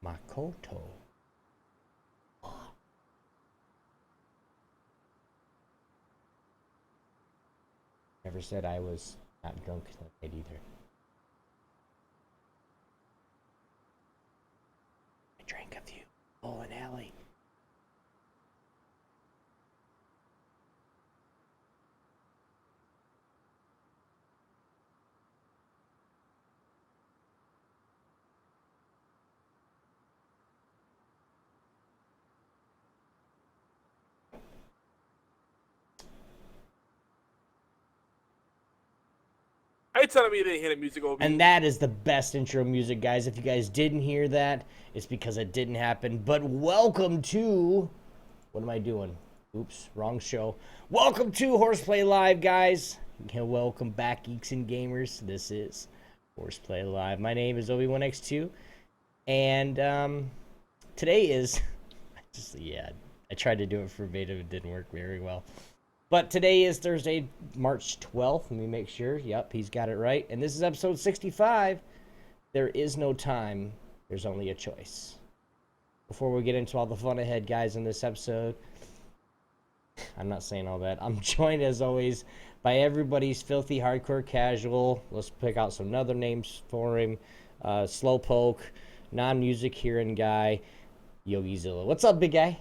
Makoto. Never said I was not drunk tonight either. I drank a few. Oh, and Allie. Are you telling me you didn't hear the music, Obi? And that is the best intro music, guys. If you guys didn't hear that, it's because it didn't happen. But welcome to... What am I doing? Oops, wrong show. Welcome to HorsePLAY Live, guys. Welcome back, geeks and gamers. This is HorsePLAY Live. My name is Obi1X2. And today is... I tried to do it verbatim. It didn't work very well. But today is Thursday, March 12th. Let me make sure. Yep, he's got it right. And this is episode 65. There is no time. There's only a choice. Before we get into all the fun ahead, guys, in this episode, I'm not saying all that. I'm joined, as always, by everybody's filthy hardcore casual. Let's pick out some other names for him. Slowpoke, non-music hearing guy, YogiZilla. What's up, big guy?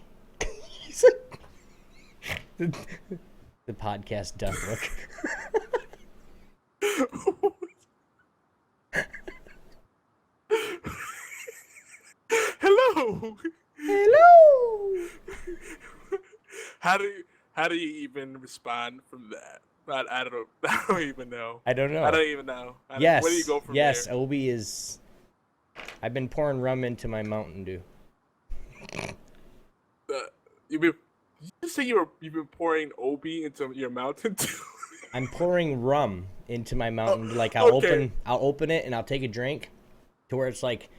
The podcast duck look. Hello. Hello. How do you even respond from that? I don't even know. I don't know. I don't even know. Yes. Where do you go from yes, there? Obi is. I've been pouring rum into my Mountain Dew. Did you say you've been pouring Obi into your Mountain Dew? I'm pouring rum into my Mountain Dew. Like I'll open it and I'll take a drink to where it's like,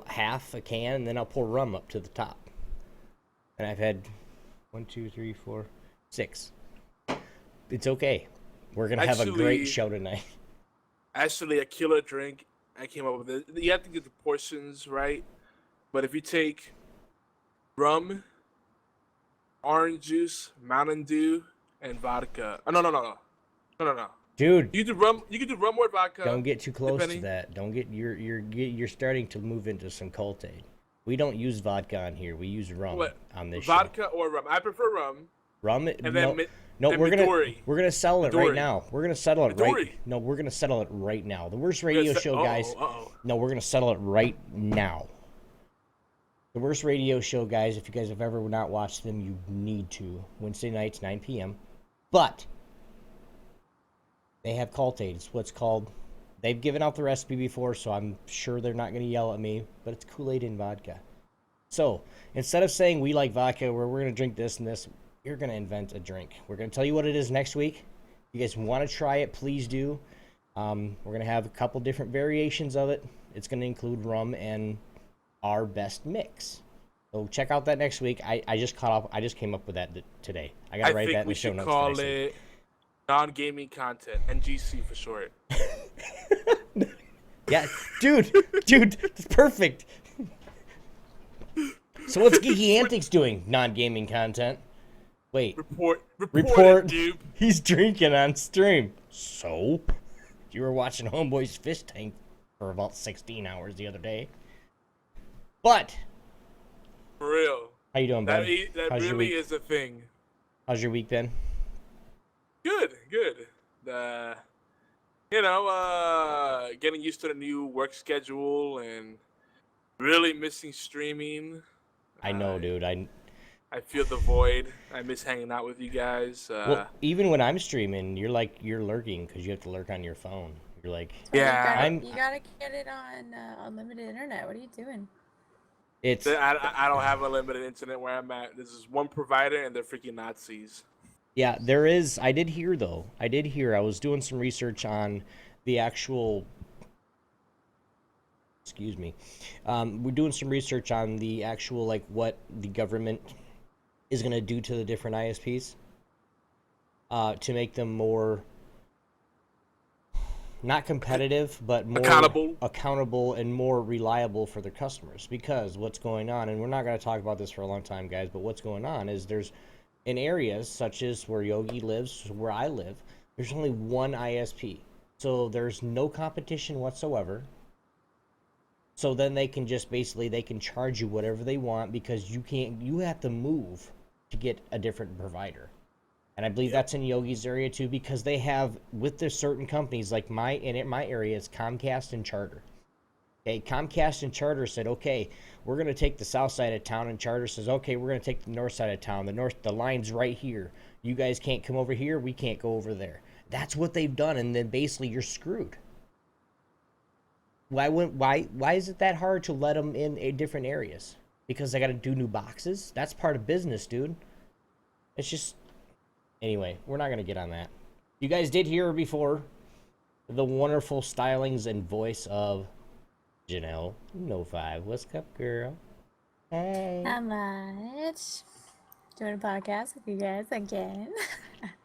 half a can, and then I'll pour rum up to the top. And I've had 1, 2, 3, 4, 6. It's okay. We're gonna have a great show tonight. Actually, a killer drink. I came up with it. You have to get the portions right. But if you take rum, orange juice, Mountain Dew, and vodka. Oh, no. Dude, You can do rum or vodka. don't get too close to that. Don't get you're starting to move into some cult aid. We don't use vodka on here. We use rum on this show. Vodka or rum. I prefer rum. Rum. And then we're gonna settle it right now. We're gonna settle it Midori. right. No, we're gonna settle it right now. The worst radio show, guys. Uh-oh. No, we're gonna settle it right now. The worst radio show, guys. If you guys have ever not watched them, you need to. Wednesday nights, 9 p.m. But they have cult aid. It's what's called. They've given out the recipe before, so I'm sure they're not going to yell at me. But it's Kool-Aid and vodka. So instead of saying we like vodka, we're going to drink this and this, you're going to invent a drink. We're going to tell you what it is next week. If you guys want to try it, please do. We're going to have a couple different variations of it. It's going to include rum and our best mix. So check out that next week. I just came up with that today. I got to write that in the show notes. I think we should call it non-gaming content, NGC for short. Yeah, dude, it's perfect. So what's Geeky Antics doing? Non-gaming content. Wait. Report, dude. He's drinking on stream. So, you were watching Homeboy's Fish Tank for about 16 hours the other day. But, for real. How you doing, bud? That really is a thing. How's your week been? Good. Getting used to the new work schedule and really missing streaming. I know, dude. I feel the void. I miss hanging out with you guys. Well, even when I'm streaming, you're lurking because you have to lurk on your phone. You're like, yeah. You gotta get it on unlimited internet. What are you doing? I don't have unlimited internet where I'm at. This is one provider, and they're freaking Nazis. Yeah, there is. I did hear. I was doing some research on the actual. Excuse me. We're doing some research on the actual, what the government is going to do to the different ISPs to make them more, not competitive, but more accountable and more reliable for their customers. Because what's going on, and we're not going to talk about this for a long time, guys, but what's going on is there's in areas such as where Yogi lives, where I live, there's only one ISP. So there's no competition whatsoever. So then they can just basically, they can charge you whatever they want because you have to move to get a different provider. And I believe that's in Yogi's area too, because they have, with their certain companies, like in my area, it's Comcast and Charter. Okay, Comcast and Charter said, okay, we're going to take the south side of town, and Charter says, okay, we're going to take the north side of town. The line's right here. You guys can't come over here. We can't go over there. That's what they've done, and then basically you're screwed. Why is it that hard to let them in different areas? Because they got to do new boxes? That's part of business, dude. It's just... Anyway, we're not going to get on that. You guys did hear before the wonderful stylings and voice of Janelle No 5. What's up, girl? Hey. Not much. Doing a podcast with you guys again.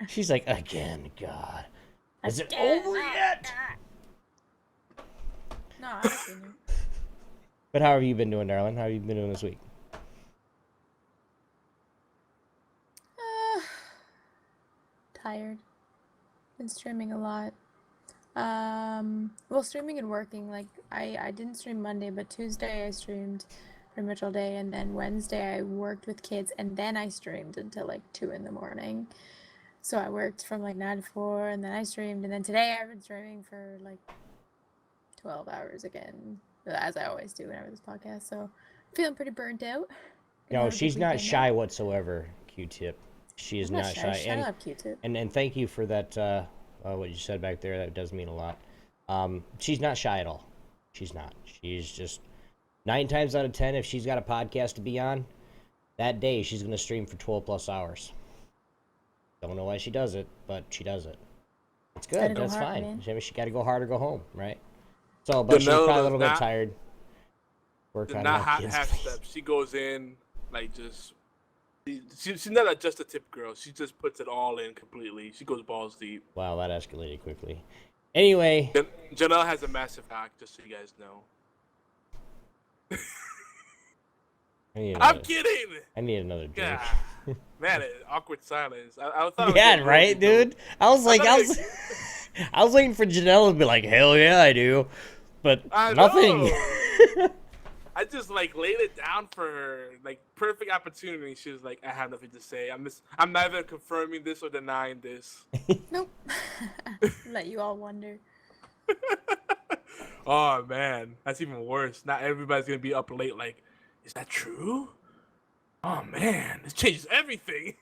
She's like, again, God. Is it over yet? No, honestly, no. But how have you been doing, darling? How have you been doing this week? Tired. Been streaming a lot. Well, streaming and working. Like, I didn't stream Monday, but Tuesday I streamed pretty much all day, and then Wednesday I worked with kids, and then I streamed until like 2 in the morning. So I worked from like 9 to 4, and then I streamed, and then today I've been streaming for like 12 hours again, as I always do whenever this podcast. So I'm feeling pretty burnt out. No, she's not shy whatsoever, Q-Tip. She is not shy. Shut up, Q-Tip. And thank you for that, what you said back there. That does mean a lot. She's not shy at all. She's not. She's just 9 times out of 10, if she's got a podcast to be on, that day she's going to stream for 12 plus hours. Don't know why she does it, but she does it. It's good. That's fine. Man. She got to go hard or go home, right? So, but she's probably a little bit tired. Work on not my kids. Half step. She goes in like just. She's not just a tip girl. She just puts it all in completely. She goes balls deep. Wow, that escalated quickly. Anyway. Janelle has a massive hack, just so you guys know. I'm kidding! I need another drink. Yeah. Man, awkward silence. I thought yeah, right, dude? I was like, I was waiting for Janelle to be like, hell yeah, I do. But nothing. I just like laid it down for her, like perfect opportunity. She was like, "I have nothing to say. I'm neither confirming this or denying this." Nope. Let you all wonder. Oh man, that's even worse. Not everybody's gonna be up late. Like, is that true? Oh man, this changes everything.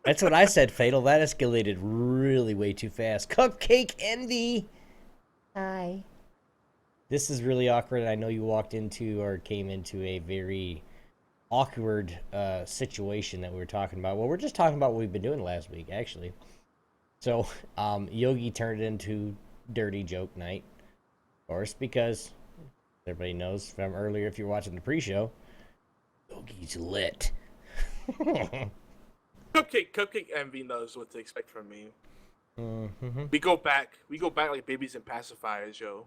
That's what I said, Fatal. That escalated really way too fast. Cupcake Envy. Hi. This is really awkward. I know you walked into or came into a very awkward situation that we were talking about. Well, we're just talking about what we've been doing last week, actually. So, Yogi turned it into dirty joke night, of course, because everybody knows from earlier, if you're watching the pre-show, Yogi's lit. Cupcake Envy knows what to expect from me. Mm-hmm. We go back like babies and pacifiers, yo.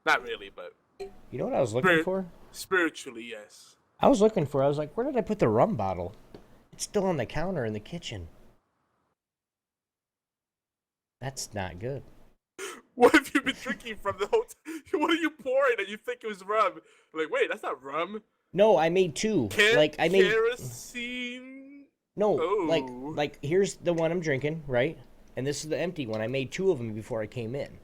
Not really, but... You know what I was looking for? Spiritually, yes. I was like, where did I put the rum bottle? It's still on the counter in the kitchen. That's not good. What have you been drinking from the whole time? What are you pouring that you think it was rum? Like, wait, that's not rum. No, I made 2. I made... Kerosene? No, like here's the one I'm drinking, right? And this is the empty one. I made 2 of them before I came in.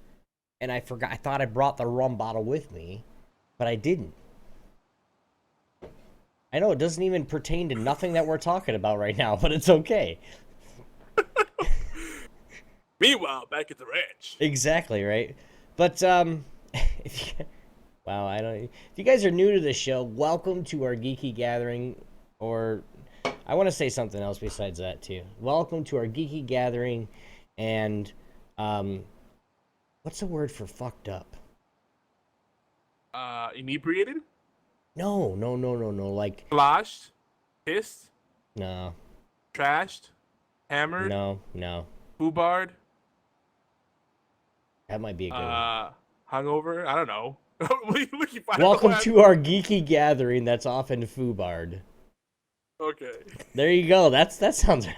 And I forgot. I thought I brought the rum bottle with me, but I didn't. I know it doesn't even pertain to nothing that we're talking about right now, but it's okay. Meanwhile, back at the ranch. Exactly, right? But wow, if you guys are new to the show, welcome to our geeky gathering, or I want to say something else besides that too. Welcome to our geeky gathering, and what's the word for fucked up? Inebriated? No. Like Sloshed? Pissed? No. Trashed? Hammered? No. Foobarred? That might be a good one. Hungover? I don't know. What are you looking for? Welcome to our geeky gathering that's often foobard. Okay. There you go. That sounds. I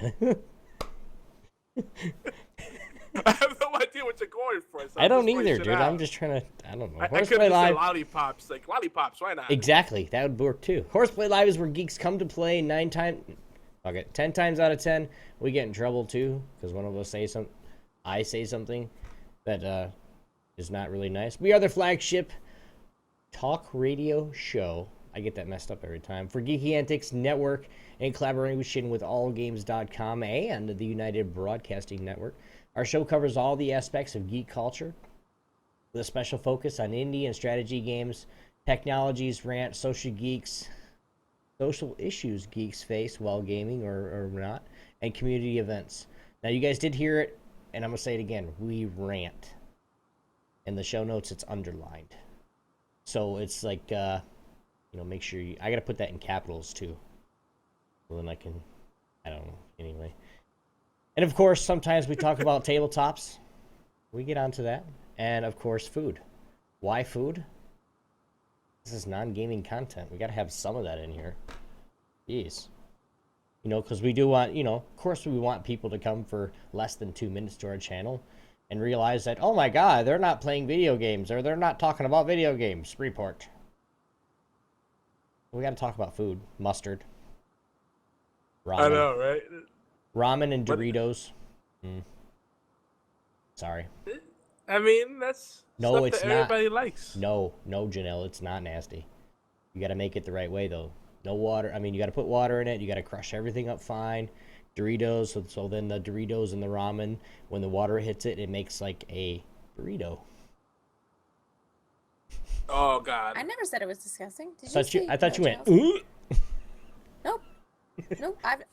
have no idea what you're going for. So I don't either, dude. I'm just trying to. I don't know. I could Horseplay have Live. said lollipops. Like lollipops. Why not? Exactly. That would work too. Horseplay Live is where geeks come to play 10 times out of 10. We get in trouble too because one of us I say something that is not really nice. We are the flagship talk radio show. I get that messed up every time. For Geeky Antics Network in collaboration with allgames.com and the United Broadcasting Network. Our show covers all the aspects of geek culture with a special focus on indie and strategy games, technologies, rant, social issues geeks face while gaming or not, and community events. Now, you guys did hear it, and I'm going to say it again. We rant. In the show notes, it's underlined. So it's like, make sure I got to put that in capitals too. Well, then I don't know. Anyway. And of course, sometimes we talk about tabletops. We get onto that. And of course, food. Why food? This is non-gaming content. We got to have some of that in here. Jeez. Because we do want, of course we want people to come for less than 2 minutes to our channel and realize that, oh my God, they're not playing video games or they're not talking about video games. Report. We got to talk about food. Mustard. Ramen. I know, right? Ramen and Doritos. Sorry. I mean, that's no, stuff it's that not. Everybody likes. No, Janelle, it's not nasty. You got to make it the right way, though. No water. I mean, you got to put water in it. You got to crush everything up fine. Doritos. So then the Doritos and the ramen, when the water hits it, it makes like a burrito. Oh God. I never said it was disgusting. Did I thought you went. Nope. Nope. I've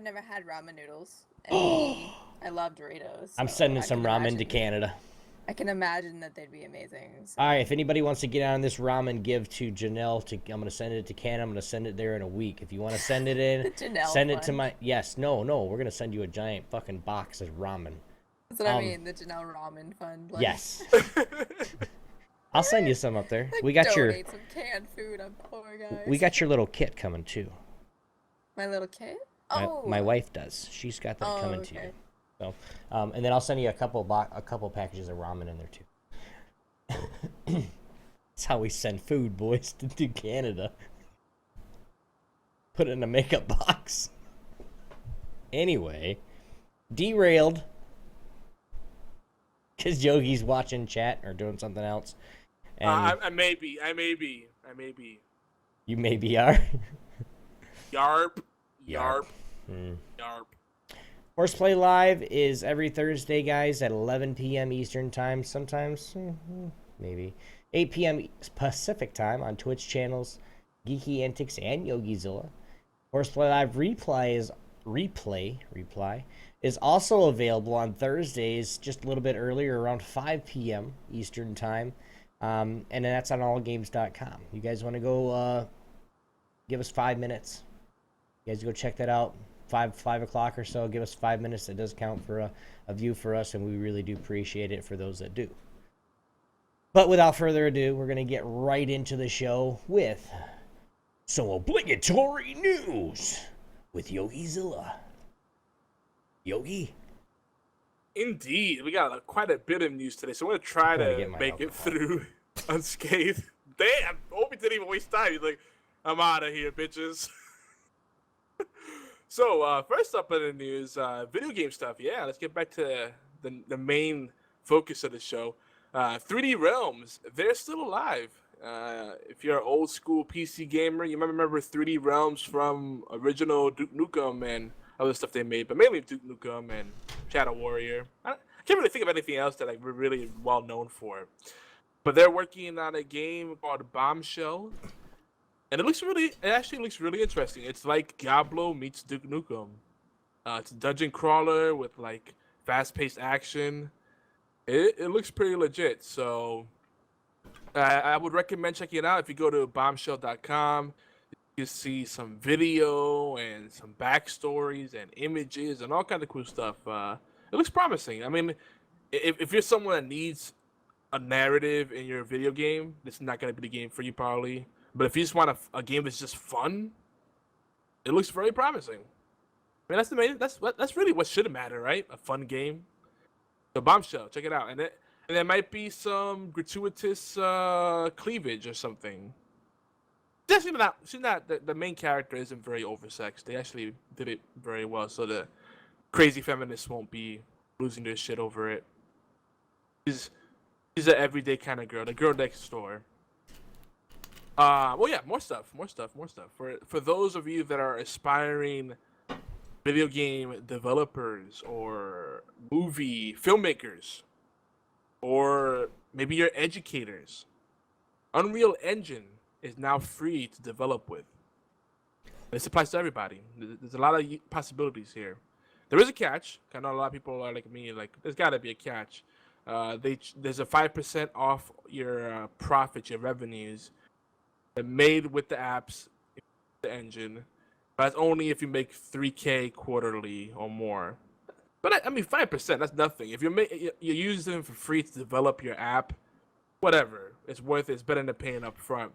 never had ramen noodles. And B, I love Doritos. I'm sending some ramen to Canada. I can imagine that they'd be amazing. So. All right, if anybody wants to get on this ramen give to Janelle, I'm going to send it to Canada. I'm going to send it there in a week. If you want to send it in, send it to my... Yes, no, we're going to send you a giant fucking box of ramen. That's what I mean, the Janelle Ramen Fund. Like... Yes. I'll send you some up there. Like, we got donate some canned food. I'm poor, guys. We got your little kit coming, too. My little kit? My wife does. She's got that coming to you. So, and then I'll send you a couple packages of ramen in there too. That's how we send food, boys, to Canada. Put it in a makeup box. Anyway, derailed because Yogi's watching chat or doing something else. And I may be. You maybe are. Yarp. Yarp. Yarp. Horseplay Live is every Thursday, guys, at 11 p.m. Eastern Time. Sometimes, maybe 8 p.m. Pacific Time on Twitch channels Geeky Antics and YogiZilla. Horseplay Live replay is also available on Thursdays, just a little bit earlier, around 5 p.m. Eastern Time, and then that's on allgames.com. You guys want to go give us 5 minutes? You guys go check that out. 5 o'clock or so. Give us 5 minutes. It does count for a view for us, and we really do appreciate it for those that do. But without further ado, we're going to get right into the show with some obligatory news with YogiZilla. Yogi? Indeed. We got quite a bit of news today, so we're going to try to make it through unscathed. Damn! Obi didn't even waste time. He's like, I'm out of here, bitches. So, first up in the news, video game stuff. Yeah, let's get back to the main focus of the show. 3D Realms, they're still alive. If you're an old school PC gamer, you might remember 3D Realms from original Duke Nukem and other stuff they made, but mainly Duke Nukem and Shadow Warrior. I can't really think of anything else that we're really well known for. But they're working on a game called Bombshell. And it actually looks really interesting. It's like Diablo meets Duke Nukem. It's a dungeon crawler with like fast-paced action. It looks pretty legit. So I would recommend checking it out. If you go to bombshell.com, you see some video and some backstories and images and all kinds of cool stuff. It looks promising. I mean, if you're someone that needs a narrative in your video game, this is not gonna be the game for you probably. But if you just want a game that's just fun, it looks very promising. I mean, that's really what should matter, right? A fun game. The Bombshell, check it out, and there might be some gratuitous cleavage or something. The main character isn't very oversexed. They actually did it very well, so the crazy feminists won't be losing their shit over it. She's an everyday kind of girl, the girl next door. Well, yeah, more stuff. For those of you that are aspiring video game developers or movie filmmakers, or maybe you're educators, Unreal Engine is now free to develop with. This applies to everybody. There's a lot of possibilities here. There is a catch. I know a lot of people are like me, like there's got to be a catch. There's a 5% off your profits, your revenues, made with the apps, the engine. But that's only if you make 3K quarterly or more. But I mean, 5%, that's nothing. If you're using them for free to develop your app, whatever, it's worth it. It's better than paying up front.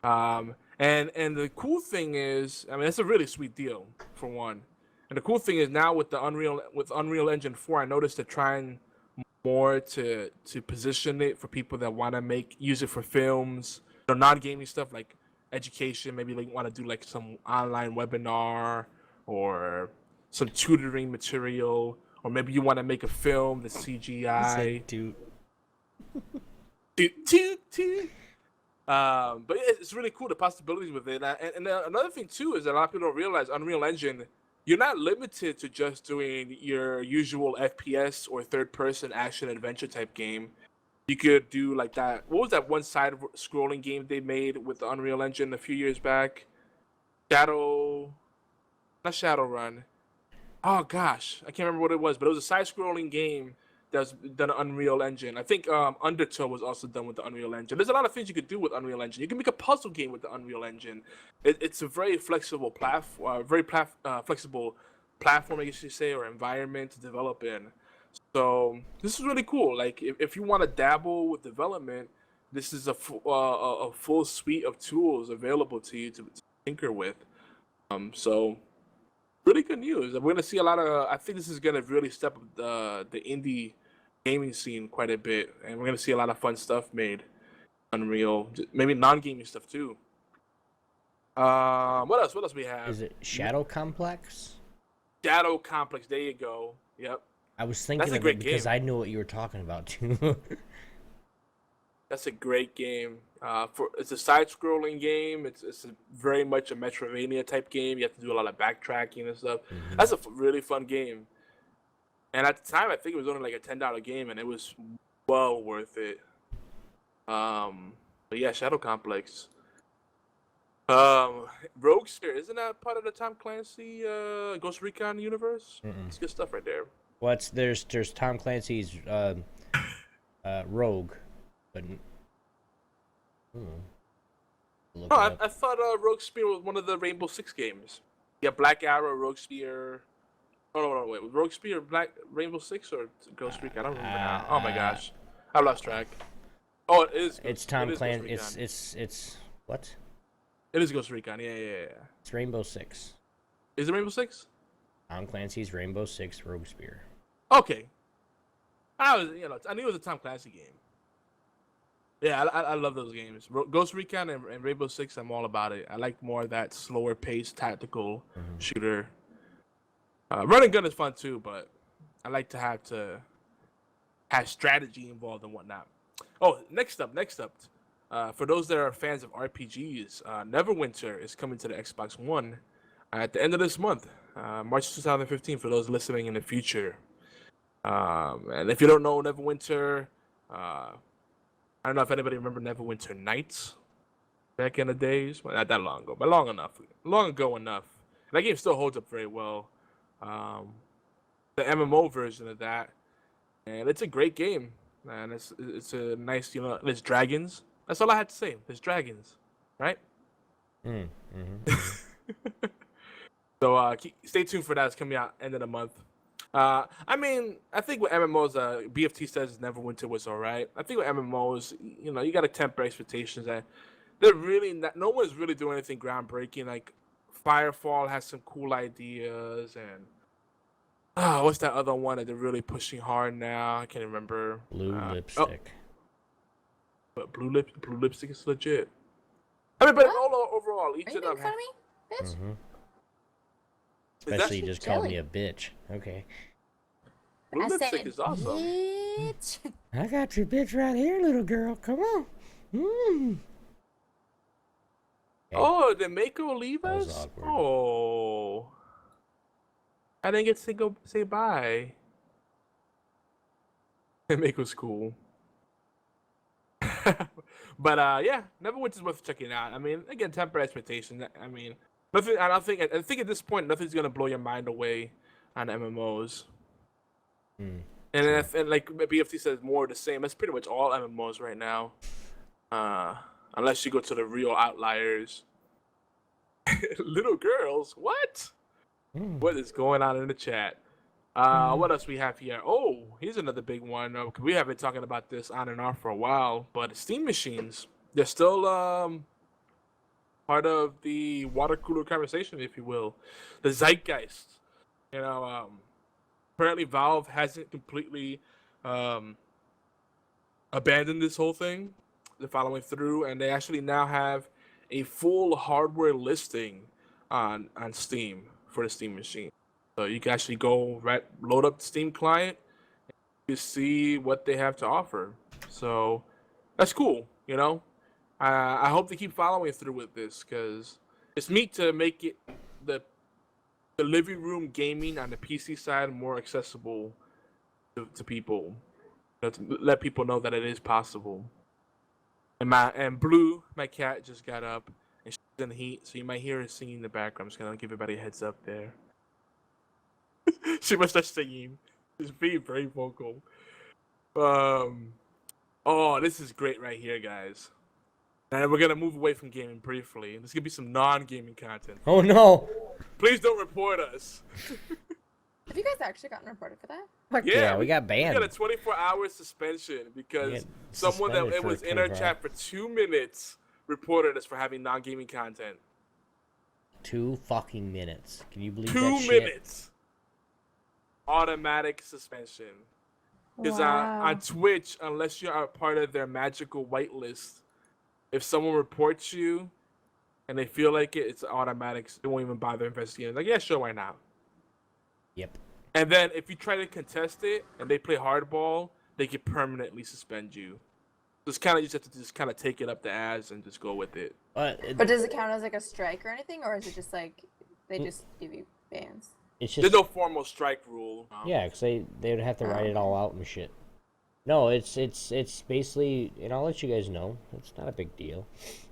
And the cool thing is, I mean, it's a really sweet deal for one. And the cool thing is now with Unreal Engine 4, I noticed they're trying more to position it for people that want to use it for films, non-gaming stuff like education. Maybe like want to do like some online webinar or some tutoring material, or maybe you want to make a film that's CGI. But it's really cool, the possibilities with it. And another thing too is that a lot of people don't realize Unreal Engine, you're not limited to just doing your usual FPS or third-person action adventure type game. You could do like that. What was that one side-scrolling game they made with the Unreal Engine a few years back? Not Shadowrun. Oh gosh, I can't remember what it was, but it was a side-scrolling game that was done on Unreal Engine. I think Undertow was also done with the Unreal Engine. There's a lot of things you could do with Unreal Engine. You can make a puzzle game with the Unreal Engine. It's a very flexible flexible platform, I guess you say, or environment to develop in. So this is really cool. Like if you want to dabble with development, this is a full suite of tools available to you to tinker with. So really good news. We're gonna see a lot of. I think this is gonna really step up the indie gaming scene quite a bit, and we're gonna see a lot of fun stuff made. Unreal, maybe non-gaming stuff too. What else? What else we have? Is it Shadow Complex? Shadow Complex. There you go. Yep. I was thinking of it because I knew what you were talking about too. That's a great game. It's a side-scrolling game. It's very much a Metroidvania type game. You have to do a lot of backtracking and stuff. Mm-hmm. That's a really fun game. And at the time, I think it was only like a $10 game, and it was well worth it. But yeah, Shadow Complex. Rogue Sphere, isn't that part of the Tom Clancy Ghost Recon universe? Mm-mm. It's good stuff right there. Well, there's Tom Clancy's Rogue, but I thought Rogue Spear was one of the Rainbow Six games. Yeah, Black Arrow, Rogue Spear. Oh no, wait, was Rogue Spear Rainbow Six or Ghost Recon? I don't remember now. Oh my gosh, I lost track. Oh, it is. It's Tom Clancy. It's what? It is Ghost Recon. Yeah. It's Rainbow Six. Is it Rainbow Six? Tom Clancy's Rainbow Six Rogue Spear. Okay. I knew it was a Tom Clancy game. Yeah, I love those games. Ghost Recon and Rainbow Six, I'm all about it. I like more of that slower paced tactical shooter. Run and gun is fun too, but I like to have strategy involved and whatnot. Oh, next up. For those that are fans of RPGs, Neverwinter is coming to the Xbox One at the end of this month, March 2015. For those listening in the future, and if you don't know Neverwinter, I don't know if anybody remember Neverwinter Nights back in the days. Well, not that long ago, but long ago enough. And that game still holds up very well. The MMO version of that, and it's a great game. And it's a nice, there's dragons. That's all I had to say. There's dragons, right? So stay tuned for that. It's coming out end of the month. I mean, I think with MMOs, BFT says Neverwinter was alright. I think with MMOs, you know, you gotta temper expectations. That they're really not, no one's really doing anything groundbreaking. Like Firefall has some cool ideas, and what's that other one that they're really pushing hard now? I can't remember. Blue lipstick. But blue lipstick is legit. I mean, but overall, each Are you of them making fun of me, bitch? Mm-hmm. that Especially you just called me jelly? a bitch. Okay. blue I lipstick said, is awesome. bitch. I got your bitch right here, little girl. Come on. Mm. Okay. Oh, did Mako leave That was us? awkward. Oh, I didn't get to go say bye. Mako's cool. But yeah, Neverwinter's worth checking out. I mean, again, temper expectations. I mean, nothing. I don't think. I think at this point, nothing's gonna blow your mind away on MMOs. Mm. And Sure. and like BFT says, more of the same. That's pretty much all MMOs right now. Unless you go to the real outliers. Little girls, what? Mm. What is going on in the chat? What else we have here? Oh, here's another big one. We have been talking about this on and off for a while, but Steam machines, they're still part of the water cooler conversation, if you will. The zeitgeist. You know, apparently Valve hasn't completely abandoned this whole thing. They're following through, and they actually now have a full hardware listing on Steam for the Steam machine. So you can actually go load up the Steam client, and you see what they have to offer. So that's cool, you know. I hope they keep following through with this because it's neat to make it the living room gaming on the PC side more accessible to people. You know, to let people know that it is possible. And Blue, my cat, just got up and she's in the heat, so you might hear her singing in the background. I'm just gonna give everybody a heads up there. She must start singing. She's being very vocal. Oh, this is great right here, guys. And we're gonna move away from gaming briefly. There's gonna be some non-gaming content. Oh no. Please don't report us. Have you guys actually gotten reported for that? Fuck yeah, we got banned. We got a 24-hour suspension because got someone that suspended it for was in our 24 chat for 2 minutes reported us for having non-gaming content. 2 fucking minutes. Can you believe 2 that shit? minutes. Automatic suspension. Because Wow. on Twitch, unless you are part of their magical whitelist, if someone reports you and they feel like it's automatic, they won't even bother investigating. Like, yeah, sure, why not? Yep. And then if you try to contest it and they play hardball, they can permanently suspend you. Just kind of just have to just kind of take it up the ass and just go with it. But does it count as like a strike or anything, or is it just like they just give you bans? it's There's just no formal strike rule. yeah, because they would have to write it all out and shit. No, it's basically, and I'll let you guys know. It's not a big deal.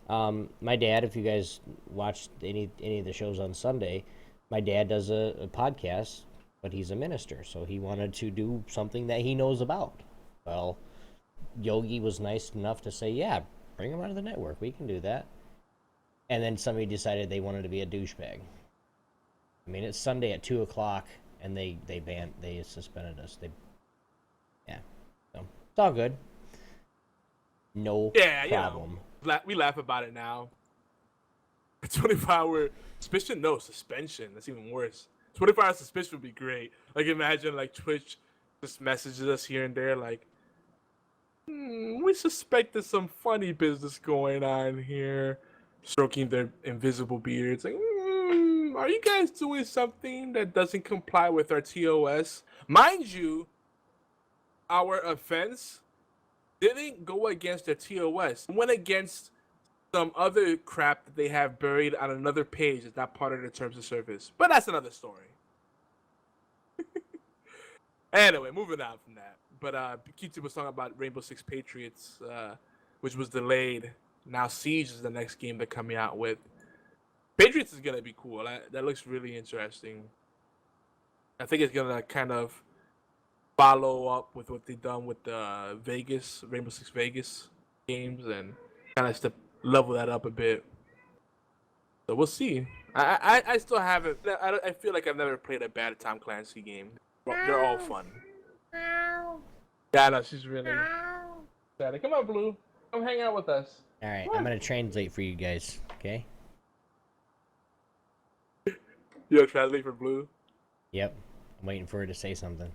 My dad, if you guys watched any of the shows on Sunday, my dad does a podcast, but he's a minister, so he wanted to do something that he knows about. Well, Yogi was nice enough to say, yeah, bring him out of the network. We can do that. And then somebody decided they wanted to be a douchebag. I mean, it's Sunday at 2 o'clock, and they suspended us. Yeah. So, it's all good. No problem. You know, we laugh about it now. 24-hour suspension? No, suspension. That's even worse. 24-hour suspension would be great. Like, imagine, like, Twitch just messages us here and there, like, we suspect there's some funny business going on here. Stroking their invisible beards. Like, are you guys doing something that doesn't comply with our TOS? Mind you, our offense didn't go against their TOS. It went against some other crap that they have buried on another page that's not part of their terms of service. But that's another story. Anyway, moving on from that. But Kitu was talking about Rainbow Six Patriots, which was delayed. Now Siege is the next game they're coming out with. Patriots is going to be cool. That looks really interesting. I think it's going to kind of follow up with what they've done with the Rainbow Six Vegas games and kind of level that up a bit. So we'll see. I still haven't. I feel like I've never played a bad Tom Clancy game. Well, they're all fun. Yeah, no, she's really sad. Come on, Blue. Come hang out with us. All right, I'm gonna translate for you guys. Okay. You're translate for Blue. Yep. I'm waiting for her to say something.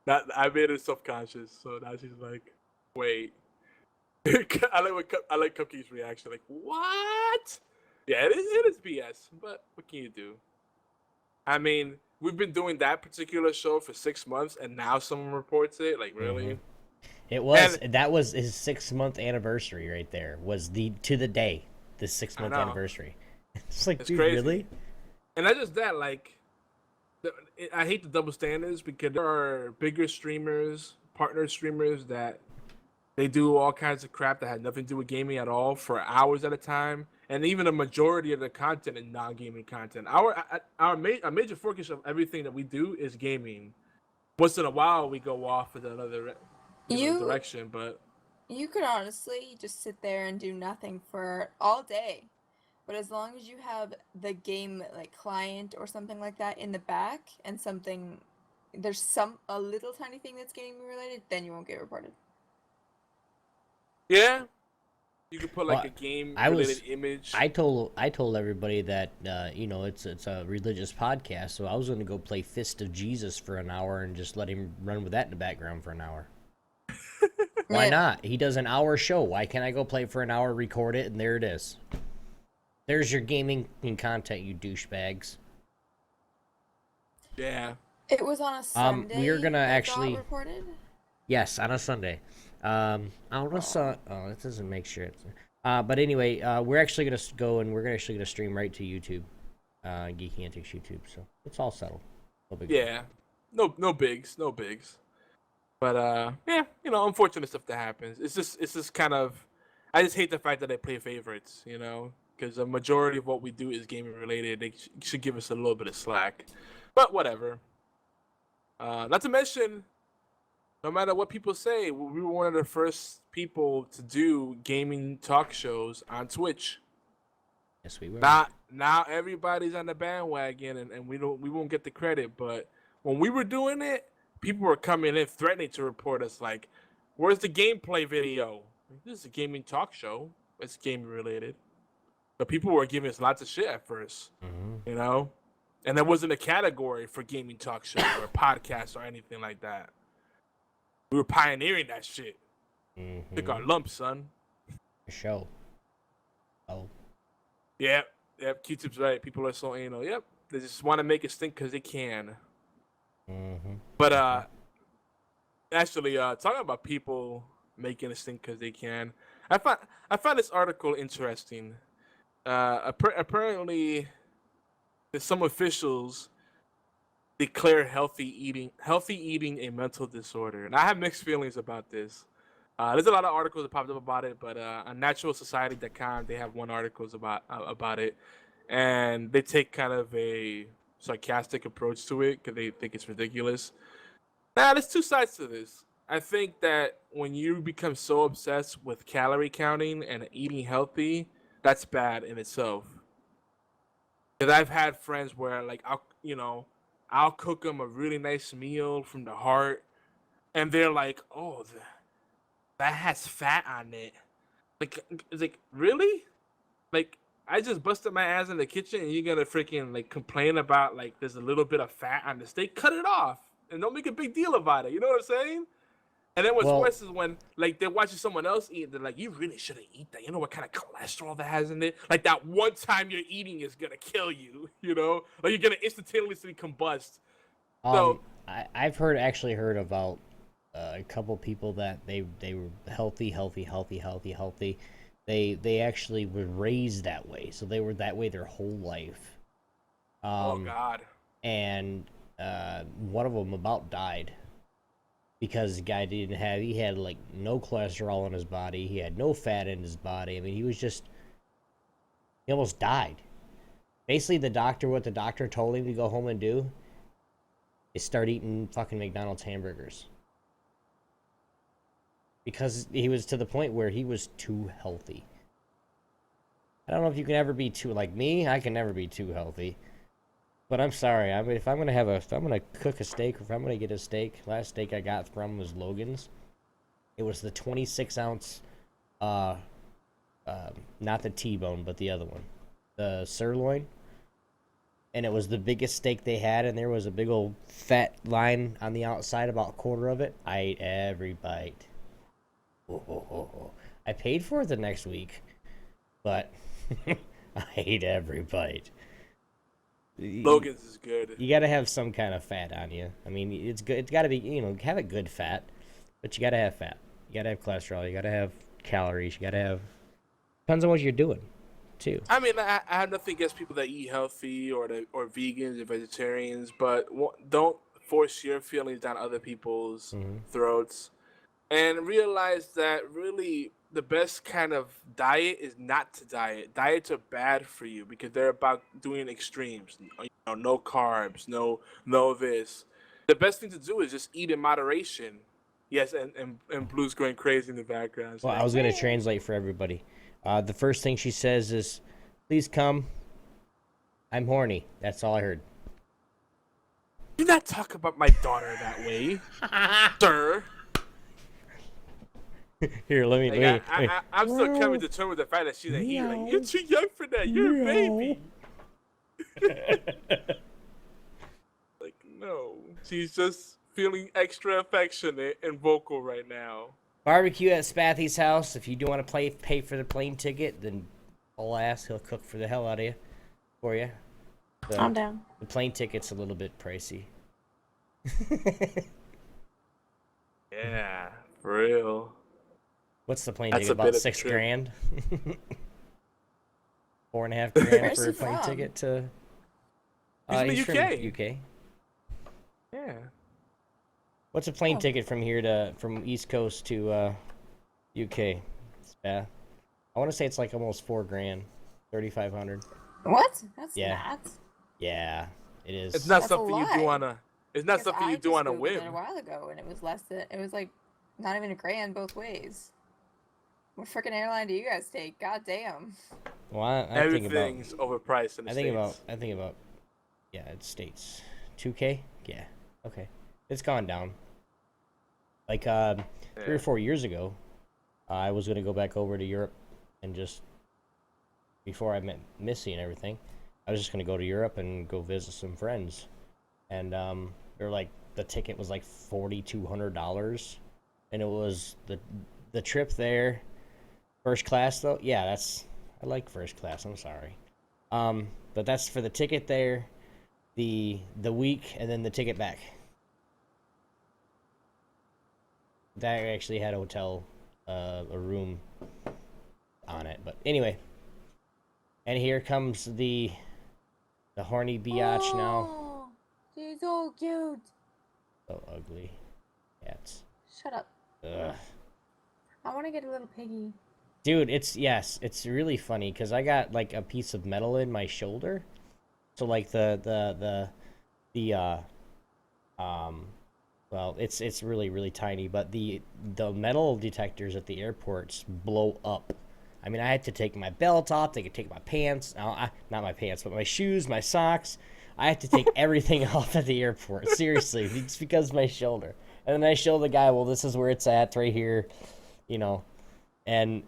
I made her subconscious, so now she's like, wait. I like Cupcake's reaction. Like, what? Yeah, it is BS, but what can you do? I mean, we've been doing that particular show for 6 months, and now someone reports it. Like, really? It was that was his 6-month anniversary right there. Was to the day the 6-month anniversary. It's like, it's dude, crazy. really? And not just that, like, I hate the double standards because there are bigger streamers, partner streamers that they do all kinds of crap that had nothing to do with gaming at all for hours at a time, and even a majority of the content is non-gaming content. Our major focus of everything that we do is gaming. Once in a while, we go off in another direction, but you could honestly just sit there and do nothing for all day. But as long as you have the game like client or something like that in the back and there's a little tiny thing that's gaming related, then you won't get reported. yeah, you could put like a game related image. I told everybody that it's a religious podcast, so I was going to go play Fist of Jesus for an hour and just let him run with that in the background for an hour. Why not? He does an hour show. Why can't I go play for an hour, record it, and there it is. There's your gaming content, you douchebags. Yeah. It was on a Sunday. We are gonna actually got reported? Yes, on a Sunday. On a that doesn't make sure. But anyway, we're actually gonna go and we're actually gonna stream right to YouTube, Geeky Antics YouTube. So it's all settled. No big Yeah. No bigs. But yeah, unfortunate stuff that happens. It's just kind of, I just hate the fact that they play favorites, because the majority of what we do is gaming related. They should give us a little bit of slack, but whatever. Not to mention, no matter what people say, we were one of the first people to do gaming talk shows on Twitch. Yes, we were. Now everybody's on the bandwagon, and we won't get the credit. But when we were doing it, people were coming in threatening to report us. Like, where's the gameplay video? This is a gaming talk show. It's gaming related. But people were giving us lots of shit at first, and there wasn't a category for gaming talk show or podcast or anything like that. We were pioneering that shit. Took our lumps, son. Show. Oh. Yep. Q-Tip's right. People are so anal. Yep. They just want to make it stink because they can. But actually, talking about people making it stink because they can, I found this article interesting. Apparently, some officials declare healthy eating a mental disorder, and I have mixed feelings about this. There's a lot of articles that popped up about it, but on naturalsociety.com they have one article about it, and they take kind of a sarcastic approach to it because they think it's ridiculous. Now, there's two sides to this. I think that when you become so obsessed with calorie counting and eating healthy, that's bad in itself. Because I've had friends where, like, I'll cook them a really nice meal from the heart, and they're like, "Oh, that has fat on it." Like, it's like, really? Like, I just busted my ass in the kitchen, and you're gonna freaking like complain about like there's a little bit of fat on the steak? Cut it off, and don't make a big deal about it. You know what I'm saying? And then what's worse is when like they're watching someone else eat, they're like, "You really shouldn't eat that. You know what kind of cholesterol that has in it? Like that one time you're eating is gonna kill you. Or you're gonna instantaneously combust." So I've actually heard about a couple people that they were healthy. They actually were raised that way, so they were that way their whole life. Oh God! And one of them about died. Because the guy he had like no cholesterol in his body. He had no fat in his body. I mean, he almost died. Basically, what the doctor told him to go home and do is start eating fucking McDonald's hamburgers. Because he was to the point where he was too healthy. I don't know if you can ever be too, like me, I can never be too healthy. But I'm sorry. I mean, if I'm gonna cook a steak, or if I'm gonna get a steak, last steak I got from was Logan's. It was the 26-ounce, not the T-bone, but the other one, the sirloin. And it was the biggest steak they had, and there was a big old fat line on the outside, about a quarter of it. I ate every bite. Oh. I paid for it the next week, but I ate every bite. Logan's is good. You gotta have some kind of fat on you. I mean, it's good. It's gotta be, have a good fat, but you gotta have fat. You gotta have cholesterol. You gotta have calories. You gotta have. Depends on what you're doing, too. I mean, I have nothing against people that eat healthy or vegans or vegetarians, but don't force your feelings down other people's throats. And realize that really the best kind of diet is not to diet. Diets are bad for you because they're about doing extremes. No carbs, no this. The best thing to do is just eat in moderation. Yes, and Blue's going crazy in the background. Well, I was gonna translate for everybody. The first thing she says is, "Please come. I'm horny." That's all I heard. Do not talk about my daughter that way, sir. Here, let me. I'm still coming to terms with the fact that she's a he. Like, you're too young for that. You're a baby. Like, no. She's just feeling extra affectionate and vocal right now. Barbecue at Spathy's house. If you do want to pay for the plane ticket, then alas, he'll cook for the hell out of you, for you. I'm down. The plane ticket's a little bit pricey. Yeah, for real. What's the plane That's ticket? a About bit of a $6 trip. grand. $4.5 grand Where's for he a plane from? ticket to. He's in the from UK. UK. Yeah. What's a plane Oh. ticket from East Coast to UK? Yeah, I want to say it's like almost $4 grand, 3,500. What? That's Yeah. not. Yeah, it is. It's not That's a something you do lie. on a. It's not Because something I you do just on a Googled whim. it a while ago, and it was less than. It was like not even $1,000 both ways. What freaking airline do you guys take? God damn. Well, I think about. Everything's overpriced in the I think States. about. Yeah, it's States. 2K. Yeah. Okay. It's gone down. Like 3 or 4 years ago, I was gonna go back over to Europe and just before I met Missy and everything, I was just gonna go to Europe and go visit some friends, and they're like the ticket was like $4,200, and it was the trip there, first class though. Yeah, I like first class. I'm sorry, but that's for the ticket there, the week, and then the ticket back. That actually had a hotel, a room on it. But anyway, and here comes the horny biatch now. Oh, she's so cute. So ugly. Cats. Shut up. Ugh. I want to get a little piggy. Dude, it's really funny because I got like a piece of metal in my shoulder. So like well, it's really, really tiny, but the metal detectors at the airports blow up. I mean, I had to take my belt off. They could take my pants. Not my pants, but my shoes, my socks. I had to take everything off at the airport. Seriously, it's because of my shoulder. And then I show the guy, well, this is where it's at, right here, And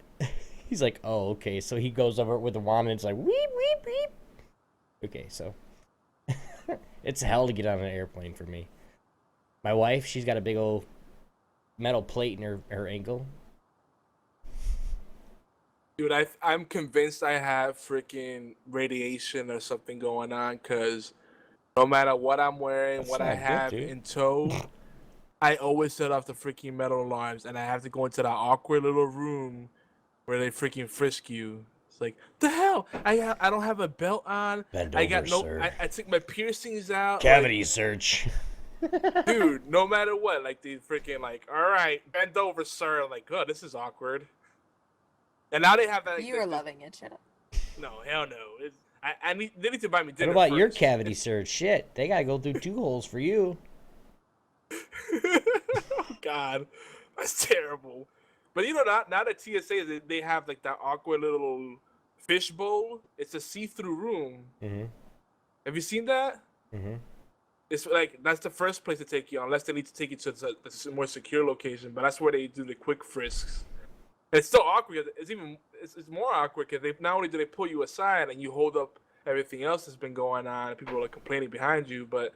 he's like, oh, okay. So he goes over it with the wand, and it's like, weep, weep, weep. Okay, so it's hell to get on an airplane for me. My wife, she's got a big old metal plate in her ankle. Dude, I'm convinced I have freaking radiation or something going on because no matter what I'm wearing, That's what I not good, have dude. in tow, I always set off the freaking metal alarms, and I have to go into that awkward little room where they freaking frisk you. It's like, the hell? I don't have a belt on. Bend I got over, no. sir. I took my piercings out. Cavity search. Dude, no matter what, like they freaking like, all right, bend over, sir. Like, oh, this is awkward. And now they have that. You are loving it. Shut up. No, hell no. They need to buy me dinner. What about your first. cavity search? Shit, they gotta go through 2 holes for you. Oh God, that's terrible. But now that TSA they have like that awkward little fishbowl. It's a see-through room. Mm-hmm. Have you seen that? Mm-hmm. It's like that's the first place to take you, unless they need to take you to a more secure location. But that's where they do the quick frisks. It's still awkward. It's more awkward because they not only do they pull you aside and you hold up everything else that's been going on, and people are like complaining behind you, but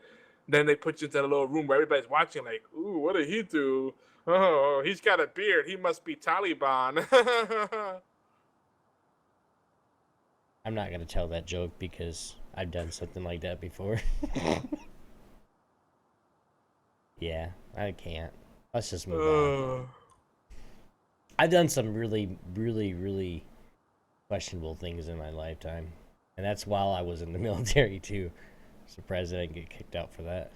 then they put you into a little room where everybody's watching, like, ooh, what did he do? Oh, he's got a beard. He must be Taliban. I'm not gonna tell that joke because I've done something like that before. Yeah, I can't. Let's just move on. I've done some really, really, really questionable things in my lifetime, and that's while I was in the military too. Surprised I didn't get kicked out for that.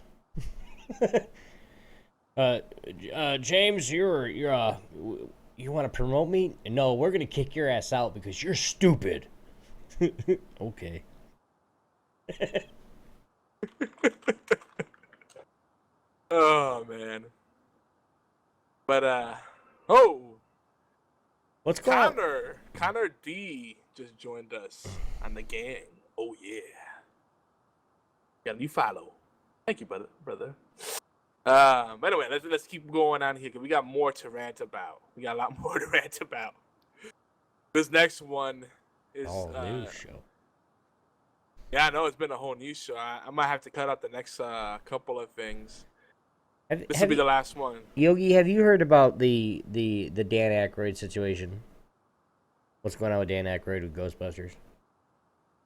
James, you want to promote me? No, we're gonna kick your ass out because you're stupid. Okay. Oh man. But What's going on? Connor D just joined us on the gang. Oh yeah. Got a new follow. Thank you, brother. But anyway, let's keep going on here because we got more to rant about. We got a lot more to rant about. This next one is news show. Yeah, I know it's been a whole news show. I might have to cut out the next couple of things. This will be the last one. Yogi, have you heard about the Dan Aykroyd situation? What's going on with Dan Aykroyd with Ghostbusters?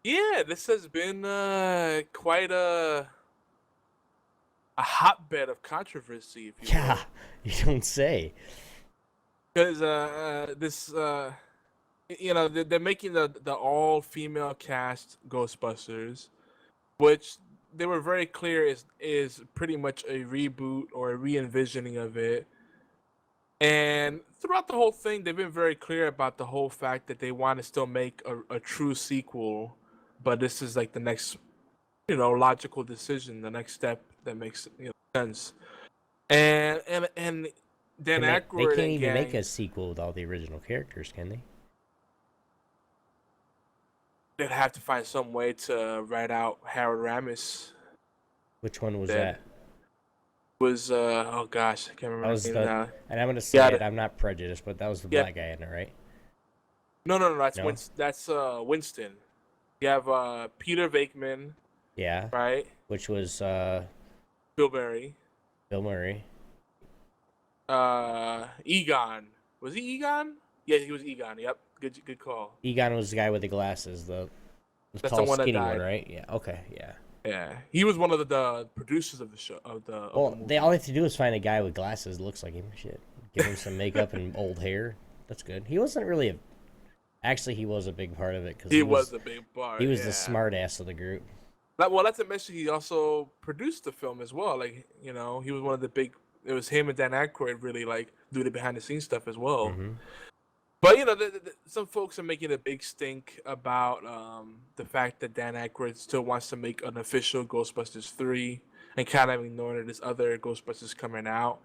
Yeah, this has been quite a hotbed of controversy, if you will. You don't say. Because they're making the all-female cast Ghostbusters, which they were very clear is pretty much a reboot or a re-envisioning of it. And throughout the whole thing, they've been very clear about the whole fact that they want to still make a true sequel, but this is like the next, logical decision, the next step that makes sense. And Dan Aykroyd, they can't even make a sequel with all the original characters, can they? They'd have to find some way to write out Harold Ramis. Which one was that? Was oh gosh, I can't remember his name now. And I'm gonna say it. I'm not prejudiced, but that was the black guy in it, right? No. That's Winston. You have Peter Venkman. Yeah. Right. Which was Bill Murray. Egon. Was he Egon? Yeah, he was Egon. Yep. Good call. Egon was the guy with the glasses, the tall, skinny one, right? Yeah. Okay. Yeah. Yeah, he was one of the producers of the show. All they have to do is find a guy with glasses that looks like him. Shit, give him some makeup and old hair. That's good. He wasn't really actually, he was a big part of it because he was a big part. He was the smart ass of the group. Well, not to mention he also produced the film as well. Like he was one of the big. It was him and Dan Aykroyd really like do the behind the scenes stuff as well. Mm-hmm. But some folks are making a big stink about the fact that Dan Aykroyd still wants to make an official Ghostbusters 3 and kind of ignoring that there's other Ghostbusters coming out.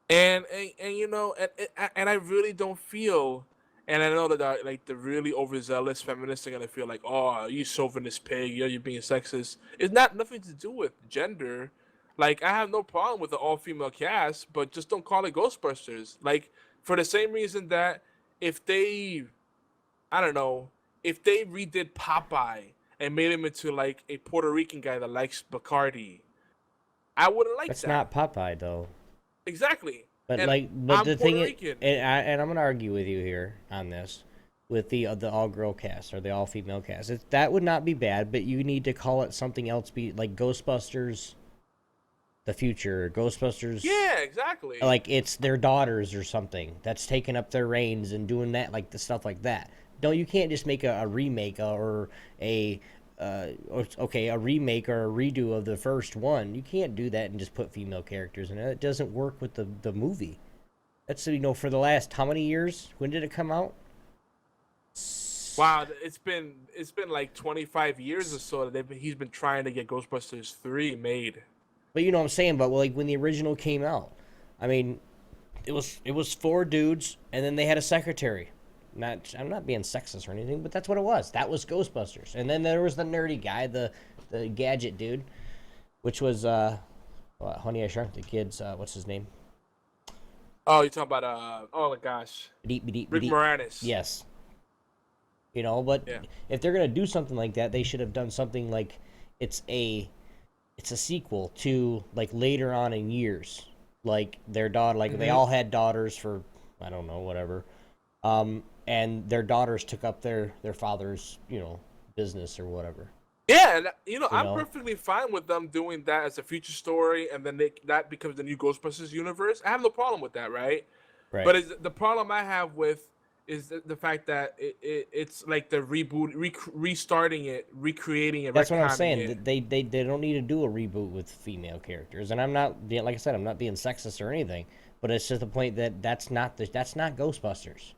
And I really don't feel, and I know that like the really overzealous feminists are gonna feel like, oh, you chauvinist pig, you're being sexist. It's nothing to do with gender. Like I have no problem with the all-female cast, but just don't call it Ghostbusters. Like for the same reason that if they redid Popeye and made him into like a Puerto Rican guy that likes Bacardi, I wouldn't like that. That's not Popeye though. Exactly. But the thing is, and I'm gonna argue with you here on this, with the all-girl cast or the all-female cast. That would not be bad, but you need to call it something else. Be like Ghostbusters. The future, Ghostbusters. Yeah, exactly. Like it's their daughters or something that's taking up their reins and doing that, like the stuff like that. No, you can't just make a remake or a remake or a redo of the first one. You can't do that and just put female characters in it. It doesn't work with the movie. That's for the last how many years? When did it come out? Wow, it's been like 25 years or so that he's been trying to get Ghostbusters 3 made. But you know what I'm saying, but like when the original came out, I mean, it was 4 dudes and then they had a secretary. I'm not being sexist or anything, but that's what it was. That was Ghostbusters. And then there was the nerdy guy, the gadget dude. which was Honey, I Shrunk the Kids. What's his name? Oh, you're talking about oh my gosh, Rick Moranis. Yes. You know, but Yeah. if they're gonna do something like that, they should have done something like it's a sequel to like later on in years, like their daughter, like they all had daughters for I don't know whatever, and their daughters took up their father's business or whatever. Yeah, and, I'm perfectly fine with them doing that as a future story, and then that becomes the new Ghostbusters universe. I have no problem with that, right? Right. But the problem I have with is the fact that it's like the reboot, restarting it, recreating it. That's what I'm retconning saying. it. They don't need to do a reboot with female characters, and I'm not being, like I said, I'm not being sexist or anything, but it's just the point that that's not Ghostbusters.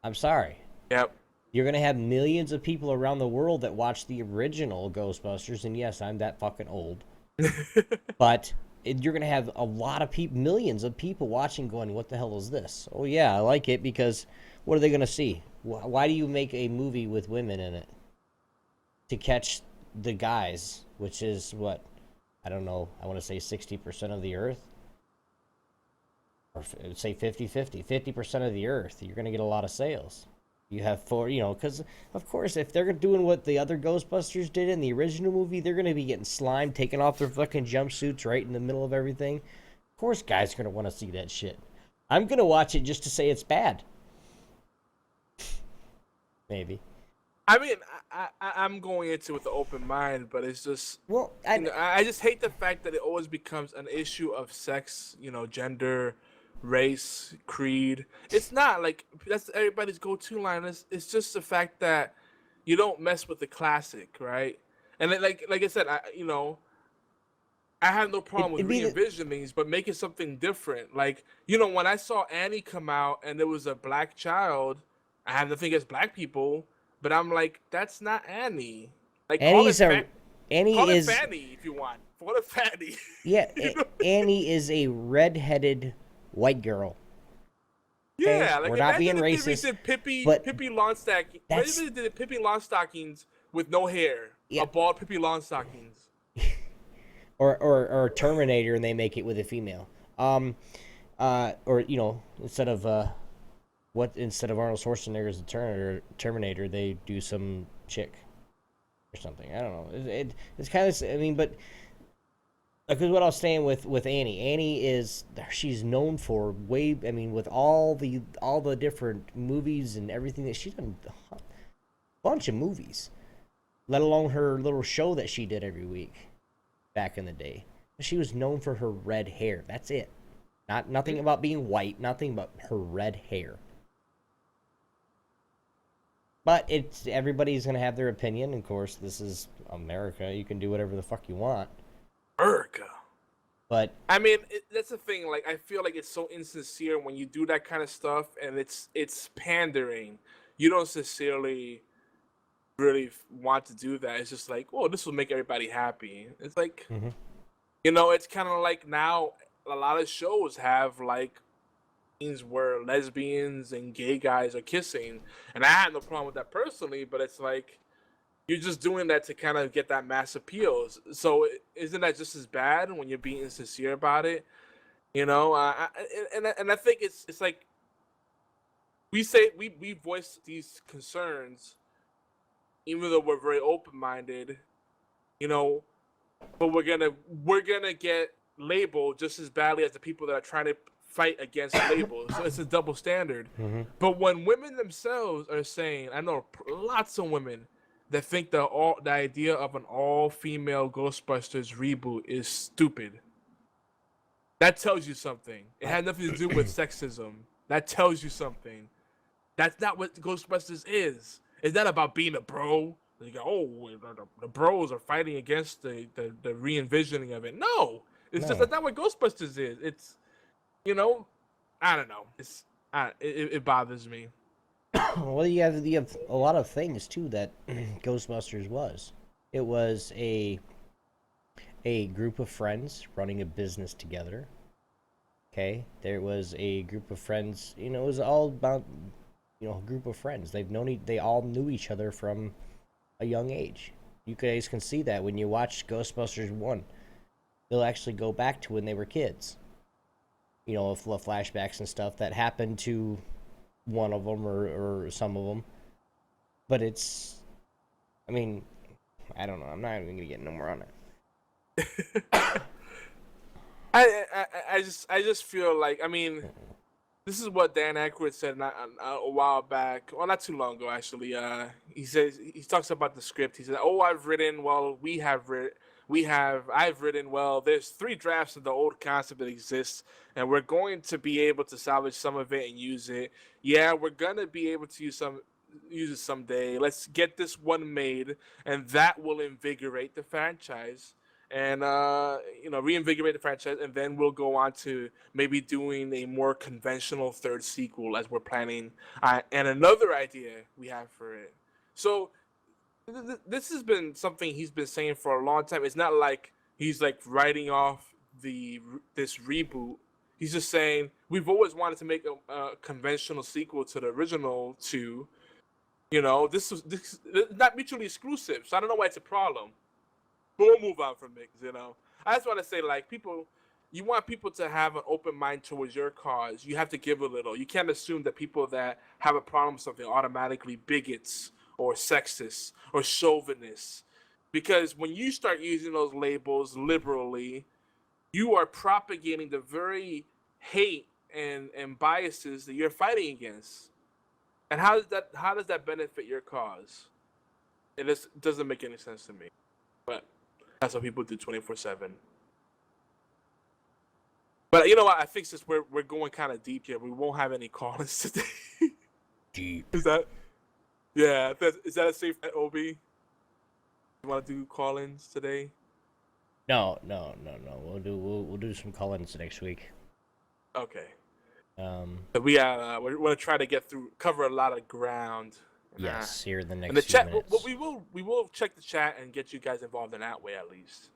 I'm sorry. Yep. You're gonna have millions of people around the world that watch the original Ghostbusters, and yes, I'm that fucking old. But you're gonna have a lot of people, millions of people watching, going, "What the hell is this?" Oh yeah, I like it because what are they gonna see? Why do you make a movie with women in it? To catch the guys, which is what? I don't know. I want to say 60% of the Earth, or say 50-50. 50% of the Earth. You're gonna get a lot of sales. You have because of course, if they're doing what the other Ghostbusters did in the original movie, they're gonna be getting slimed, taking off their fucking jumpsuits right in the middle of everything. Of course, guys are gonna want to see that shit. I'm gonna watch it just to say it's bad. Maybe. I mean, I'm going into it with an open mind, but it's just I just hate the fact that it always becomes an issue of sex, gender, race, creed. It's not like that's everybody's go-to line. It's just the fact that you don't mess with the classic, right? And like I said, I have no problem with re-envisionings, but making something different. Like, when I saw Annie come out and there was a black child, I have nothing against black people, but I'm like, that's not Annie. Like, call it Fanny if you want. Call it Fanny. Yeah, Annie is a red-headed white girl. Yeah, okay? We're not being racist. Pippi Longstocking. Imagine they did Pippi Longstockings with no hair. Yeah. A bald Pippi Longstockings. or Terminator, and they make it with a female. Or instead of Arnold Schwarzenegger as the Terminator, they do some chick or something. I don't know. It's kind of, I mean, but because what I was saying with Annie she's known for with all the different movies and everything that she's done, a bunch of movies, let alone her little show that she did every week back in the day. She was known for her red hair. That's it. Nothing about being white. Nothing but her red hair. But everybody's gonna have their opinion. Of course, this is America. You can do whatever the fuck you want. America. But I mean, that's the thing. Like, I feel like it's so insincere when you do that kind of stuff, and it's pandering. You don't sincerely really want to do that. It's just like, oh, this will make everybody happy. It's like, it's kind of like now a lot of shows have like scenes where lesbians and gay guys are kissing, and I have no problem with that personally, but it's like you're just doing that to kind of get that mass appeal. So isn't that just as bad when you're being insincere about it? And I think it's like we voice these concerns, even though we're very open-minded, but we're gonna get labeled just as badly as the people that are trying to fight against labels. So it's a double standard. But when women themselves are saying, I know lots of women that think the idea of an all-female Ghostbusters reboot is stupid. That tells you something. It had nothing to do with sexism. That tells you something. That's not what Ghostbusters is. It's not about being a bro. You go, the bros are fighting against the re-envisioning of it. No, it's just that's not what Ghostbusters is. It's, I don't know. It bothers me. Well, you have a lot of things too that Ghostbusters was. It was a group of friends running a business together. Okay, there was a group of friends. It was all about a group of friends. They all knew each other from a young age. You guys can see that when you watch Ghostbusters 1. they'll actually go back to when they were kids. You know, flashbacks and stuff that happened to one of them or some of them. But it's, I mean, I don't know. I'm not even gonna get no more on it. I just feel like, I mean, this is what Dan Aykroyd said a while back, well, not too long ago actually. He talks about the script. He said, I've written well. There's 3 drafts of the old concept that exists, and we're going to be able to salvage some of it and use it. Yeah, we're gonna be able to use it someday. Let's get this one made, and that will invigorate the franchise. And reinvigorate the franchise, and then we'll go on to maybe doing a more conventional 3rd sequel as we're planning. And another idea we have for it. So this has been something he's been saying for a long time. It's not like he's like writing off this reboot. He's just saying we've always wanted to make a conventional sequel to the original 2. You know, this is not mutually exclusive, so I don't know why it's a problem. But we'll move on from it, you know. I just want to say, like, you want people to have an open mind towards your cause. You have to give a little. You can't assume that people that have a problem with something are automatically bigots or sexist or chauvinists. Because when you start using those labels liberally, you are propagating the very hate and biases that you're fighting against. And how does that benefit your cause? It doesn't make any sense to me. But that's what people do 24/7. But you know what? I think since we're going kind of deep here, we won't have any call-ins today. Deep. Is that a safe bet, Obi? You want to do call-ins today? No. We'll do some call-ins next week. Okay. But we're gonna try to cover a lot of ground. Yes, here in the next and the few chat, minutes. we will check the chat and get you guys involved in that way at least.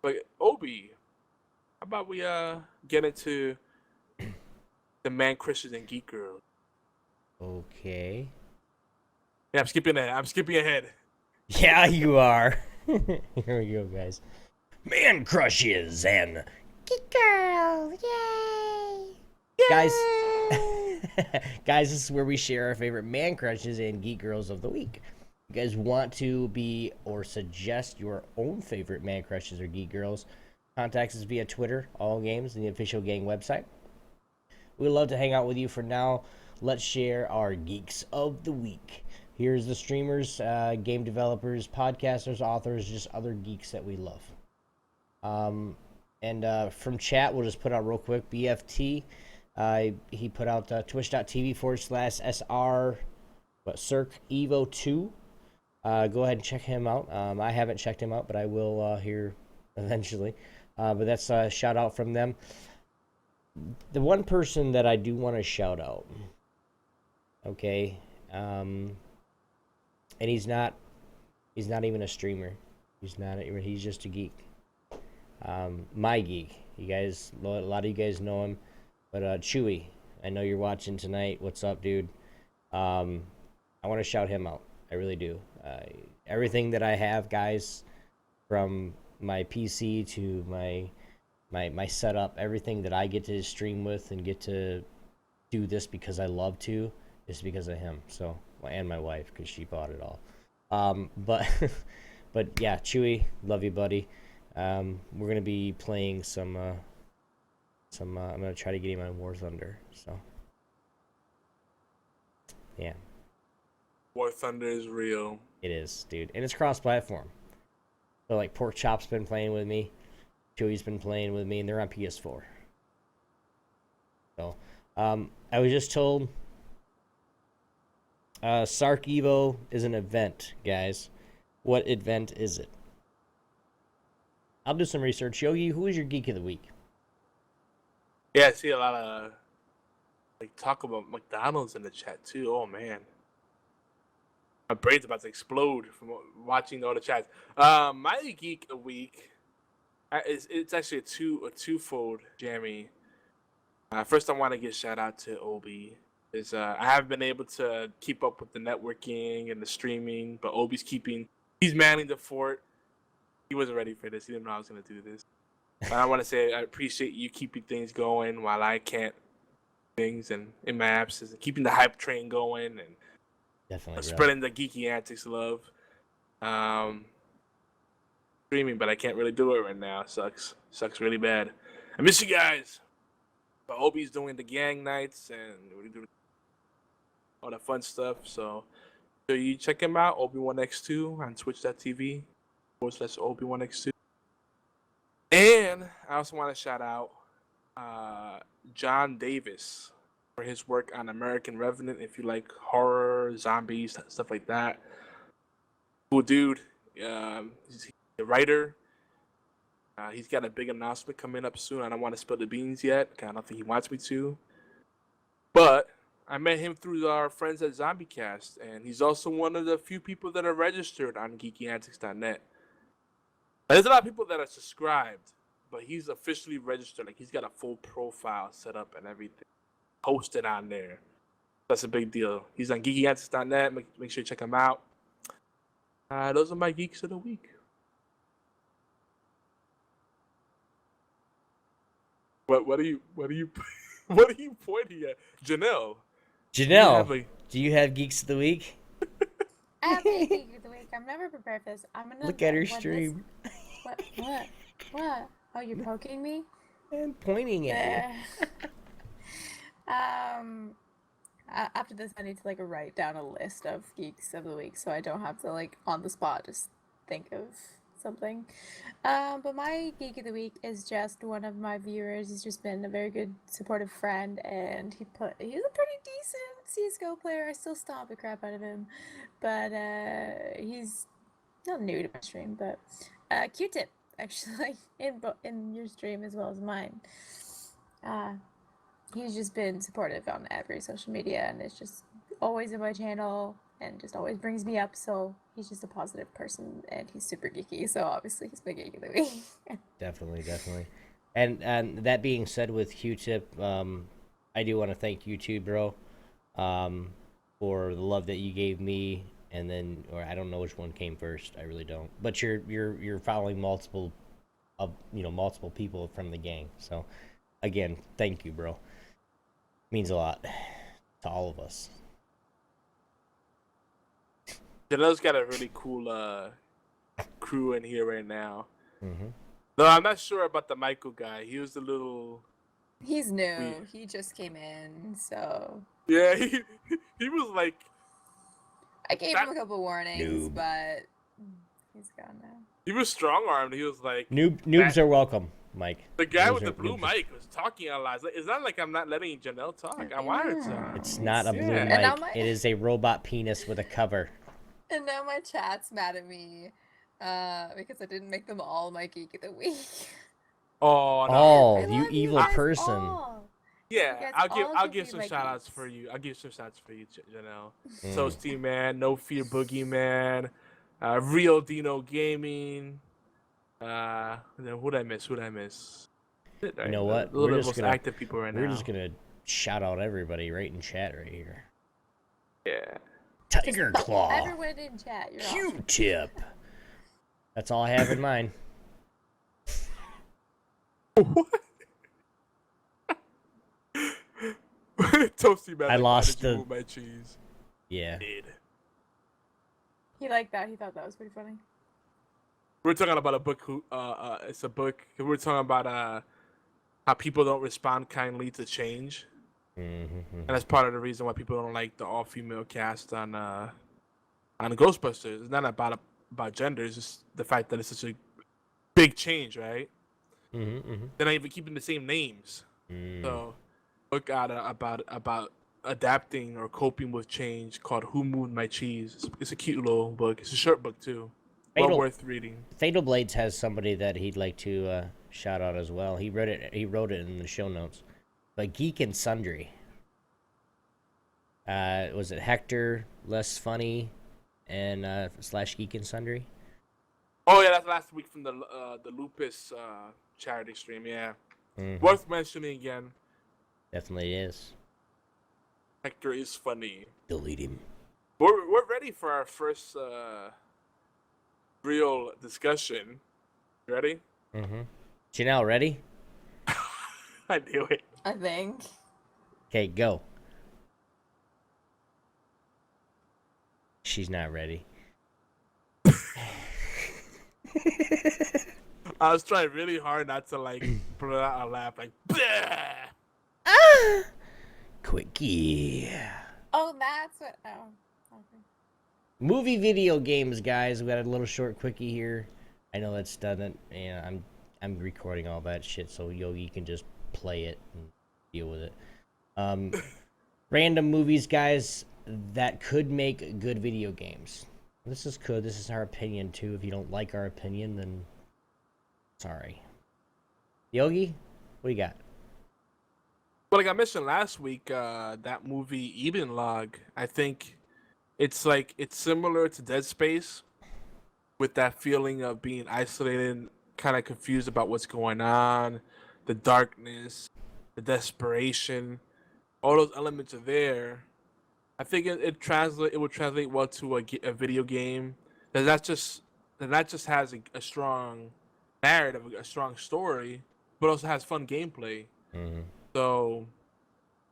But Obi, how about we get into the man Christians and geek girls? Okay. Yeah, I'm skipping ahead. Yeah, you are. Here we go, guys. Man crushes and geek girl, yay! Guys, guys, this is where we share our favorite man crushes and geek girls of the week. If you guys want to be or suggest your own favorite man crushes or geek girls, contact us via Twitter, All Games, and the official gang website. We'd love to hang out with you. For now, let's share our geeks of the week. Here's the streamers, game developers, podcasters, authors, just other geeks that we love. And from chat, we'll just put out real quick, BFT. He put out twitch.tv/SR, Cirque Evo 2. Go ahead and check him out. I haven't checked him out, but I will here eventually. But that's a shout out from them. The one person that I do want to shout out, okay, and he's not even a streamer. He's just a geek. My geek. You guys, a lot of you guys know him. But Chewy, I know you're watching tonight. What's up, dude? I want to shout him out. I really do. Everything that I have, guys, from my PC to my setup, everything that I get to stream with and get to do this because I love to, is because of him. So, and my wife, because she bought it all. But yeah, Chewy, love you, buddy. We're gonna be playing some. I'm gonna try to get him on War Thunder. So, yeah. War Thunder is real. It is, dude, and it's cross-platform. So, like, Pork Chop's been playing with me, Chewy's been playing with me, and they're on PS4. So, I was just told, Sark Evo is an event, guys. What event is it? I'll do some research. Yogi, who is your geek of the week? Yeah, I see a lot of talk about McDonald's in the chat too. Oh man, my brain's about to explode from watching all the chats. My geek of the week, it's actually a twofold, Jamie. First, I want to give shout out to Obi. I haven't been able to keep up with the networking and the streaming, but Obi's he's manning the fort. He wasn't ready for this. He didn't know I was gonna do this. But I want to say I appreciate you keeping things going while I can't do things and in my absence, and keeping the hype train going and Definitely, bro. spreading the geeky antics love. Streaming, but I can't really do it right now. Sucks really bad. I miss you guys. But Obi's doing the gang nights and we're doing all the fun stuff. So you check him out, Obi1X2 on twitch.tv/Obi1X2. And I also want to shout out John Davis for his work on American Revenant. If you like horror, zombies, stuff like that. Cool dude. He's a writer. He's got a big announcement coming up soon. I don't want to spill the beans yet. I don't think he wants me to. But I met him through our friends at ZombieCast, and he's also one of the few people that are registered on geekyantics.net. There's a lot of people that are subscribed, but he's officially registered. Like, he's got a full profile set up and everything posted on there. That's a big deal. He's on geekyantics.net. Make sure you check him out. Those are my geeks of the week. What are you pointing at? Janelle, do you have Geeks of the Week? I have a geek of the week. I'm never prepared for this. I'm gonna Look at her what stream. What? Oh, you're poking me? And pointing at you. After this, I need to write down a list of geeks of the week, so I don't have to on the spot just think of something. But my geek of the week is just one of my viewers. He's just been a very good, supportive friend, and he's a pretty decent CS:GO player. I still stomp the crap out of him, but he's not new to my stream, but Q-Tip actually in your stream as well as mine. He's just been supportive on every social media, and it's just always in my channel and just always brings me up. So he's just a positive person, and he's super geeky. So obviously he's my geek of the week. Definitely. And that being said, with Q-Tip, I do want to thank you too, bro, for the love that you gave me, and then, or I don't know which one came first. I really don't. But you're following multiple people from the gang. So again, thank you, bro. Means a lot to all of us. Janelle's got a really cool crew in here right now. Mm-hmm. No, I'm not sure about the Michael guy. He was a little... He's new. He just came in, so... Yeah, he was like... I gave him a couple warnings, but he's gone now. He was strong-armed. He was like... Noobs are welcome, Mike. The guy with the blue mic was talking a lot. It's not like I'm not letting Janelle talk. I want her to. It's not a blue mic. It is a robot penis with a cover. And now my chat's mad at me because I didn't make them all my geek of the week. Oh, no. Oh, you evil person. All. Yeah, I'll give some shout outs for you. I'll give some shout outs for you, Janelle. Toasty Man, No Fear Boogeyman, Real Dino Gaming. Who'd I miss? You know what? We're just gonna active people right now. We're just gonna shout out everybody right in chat right here. Yeah. Tiger Claw. Everyone in chat. You're Q-Tip. That's all I have in mind. What? Toasty Man. I lost the. Move my cheese. Yeah. He liked that. He thought that was pretty funny. We're talking about a book. It's a book. We're talking about how people don't respond kindly to change, and that's part of the reason why people don't like the all-female cast on Ghostbusters. It's not about gender. It's just the fact that it's such a big change, right? They're not even keeping the same names. So, book out about adapting or coping with change called "Who Moved My Cheese." It's a cute little book. It's a short book too. Well worth reading. Fatal Blades has somebody that he'd like to shout out as well. He wrote it in the show notes. But Geek and Sundry. Was it Hector, Less Funny, and / Geek and Sundry? Oh yeah, that's last week from the Lupus charity stream. Yeah, worth mentioning again. Definitely is. Hector is funny. Delete him. We're ready for our first real discussion. Ready? Mm-hmm. Janelle, ready? I knew it. I think. Okay, go. She's not ready. I was trying really hard not to like put out a laugh like. Bleh! Ah! Quickie. Oh, that's what. Oh. Okay. Movie video games, guys. We got a little short quickie here. I know that's done it, and I'm recording all that shit, so Yogi can just play it and deal with it. Random movies, guys, that could make good video games. This is our opinion too. If you don't like our opinion, then sorry. Yogi, what do you got? Well, like I mentioned last week, that movie Eden Log, I think it's similar to Dead Space, with that feeling of being isolated, kind of confused about what's going on, the darkness, the desperation, all those elements are there. I think it would translate well to a video game that just has a strong narrative, a strong story, but also has fun gameplay. Mm-hmm. So,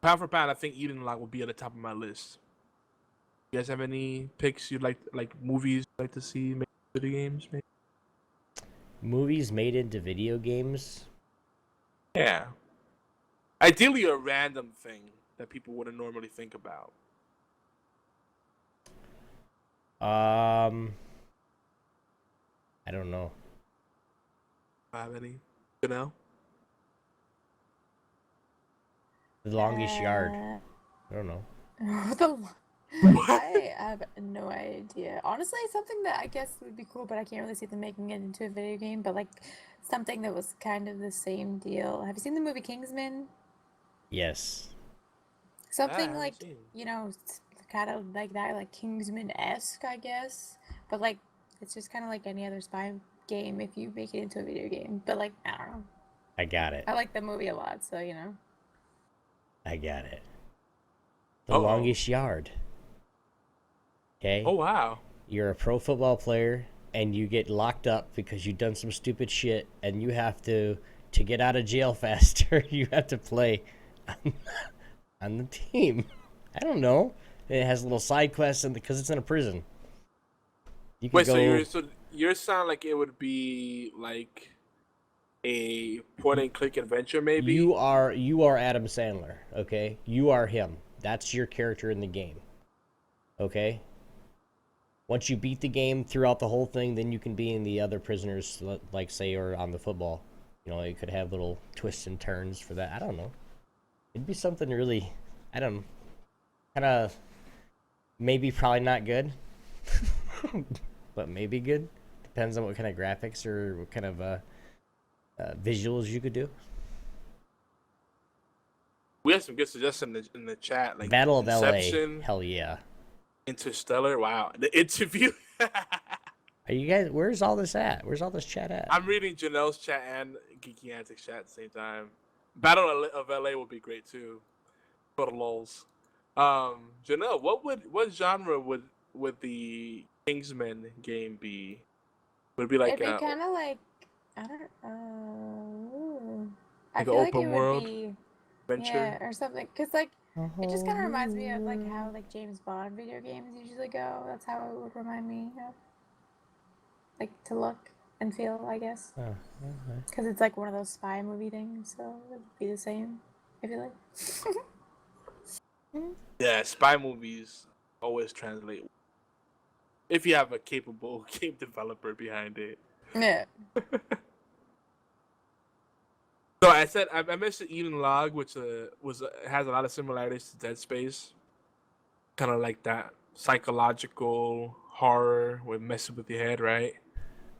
pound for pound, I think Eden Log would be at the top of my list. You guys have any picks you'd like movies you'd like to see made video games? Maybe? Movies made into video games? Yeah. Ideally, a random thing that people wouldn't normally think about. I don't know. Have any? You know? The Longest Yard. I don't know. I have no idea. Honestly, something that I guess would be cool, but I can't really see them making it into a video game. But like something that was kind of the same deal. Have you seen the movie Kingsman? Yes. Something like, you know, kind of like that, like Kingsman-esque, I guess. But like, it's just kind of like any other spy game if you make it into a video game. But like, I don't know. I got it. I like the movie a lot, so you know. I got it. The Longest Yard. Okay? Oh, wow. You're a pro football player, and you get locked up because you've done some stupid shit, and you have to get out of jail faster, you have to play on the team. I don't know. It has little side quests because it's in a prison. You can Wait, go... so you're sound like it would be like a point-and-click adventure, maybe? You are Adam Sandler, okay? You are him. That's your character in the game. Okay? Once you beat the game throughout the whole thing, then you can be in the other prisoners, like, say, or on the football. You know, you could have little twists and turns for that. I don't know. It'd be something really, I don't know, kind of, maybe probably not good, but maybe good. Depends on what kind of graphics or what kind of visuals you could do. We have some good suggestions in the chat, like Battle of Inception, LA. Hell yeah. Interstellar. Wow, The Interview. Are you guys? Where's all this at? Where's all this chat at? I'm reading Janelle's chat and Geeky Antics chat at the same time. Battle of LA would be great too. For the lulz. Janelle, what genre would the Kingsman game be? Would it be like It'd be kind of like, I don't know. I like feel an like open it world would be, adventure? yeah, or something. Cause like it just kind of reminds me of like how like James Bond video games usually go. That's how it would remind me of, like, to look and feel, I guess. Oh, okay. Cause it's like one of those spy movie things, so it'd be the same. I feel like. Yeah, spy movies always translate if you have a capable game developer behind it. Yeah. So I mentioned Eden Log, which has a lot of similarities to Dead Space, kind of like that psychological horror with messing with your head, right?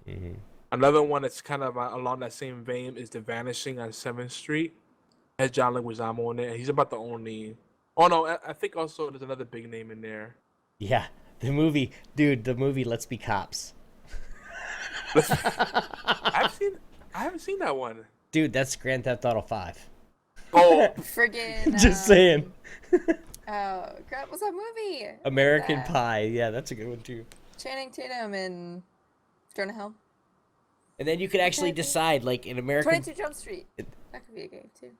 Mm-hmm. Another one that's kind of along that same vein is The Vanishing on 7th Street. It has John Leguizamo in it. He's about the only. Oh no, I think also there's another big name in there. Yeah, the movie, dude. The movie Let's Be Cops. I haven't seen that one. Dude, that's Grand Theft Auto 5. Oh, Friggin'. Just saying. Oh, crap! What's that movie? American That? Pie. Yeah, that's a good one too. Channing Tatum and Jonah Hill. And then you could actually decide, like in American, 22 Jump Street. That could be a game too.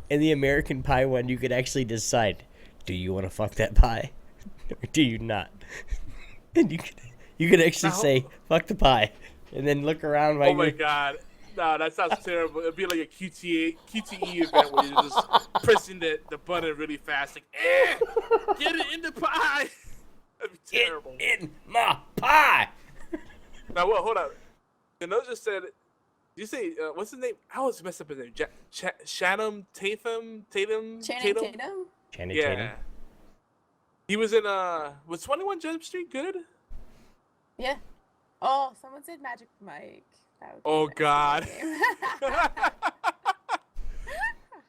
in the American Pie one, you could actually decide, do you want to fuck that pie, or do you not? And you could actually say, fuck the pie, and then look around while Oh my god. No, that sounds terrible. It'd be like a QTE event where you're just pressing the button really fast, like, get it in the pie. That'd be terrible. in my pie. Now, what? Hold on. Janelle just said, did you say, what's his name? I always mess up his name. Channing Tatum? Channing Tatum? Channing Yeah. Tatum. He was in, was 21 Jump Street good? Yeah. Oh, someone said Magic Mike. That would be Oh, a God. game.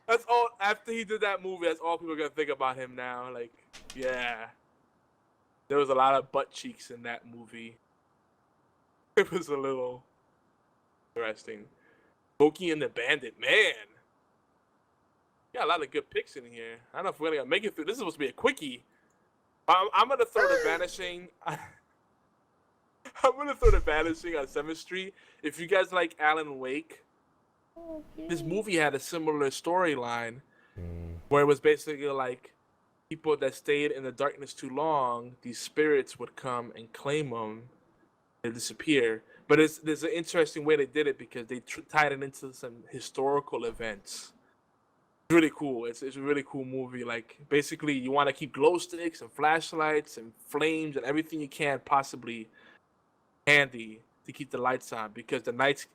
That's all, after he did that movie, that's all people are going to think about him now. Like, yeah. There was a lot of butt cheeks in that movie. It was a little interesting. Smokey and the Bandit, man. Got a lot of good picks in here. I don't know if we're gonna make it through. This is supposed to be a quickie. I'm gonna throw the Vanishing. I'm gonna throw the Vanishing on 7th Street. If you guys like Alan Wake, this movie had a similar storyline where it was basically like people that stayed in the darkness too long, these spirits would come and claim them. They disappear. But there's an interesting way they did it because they tied it into some historical events. It's really cool. It's a really cool movie. Like, basically, you want to keep glow sticks and flashlights and flames and everything you can possibly handy to keep the lights on because the nights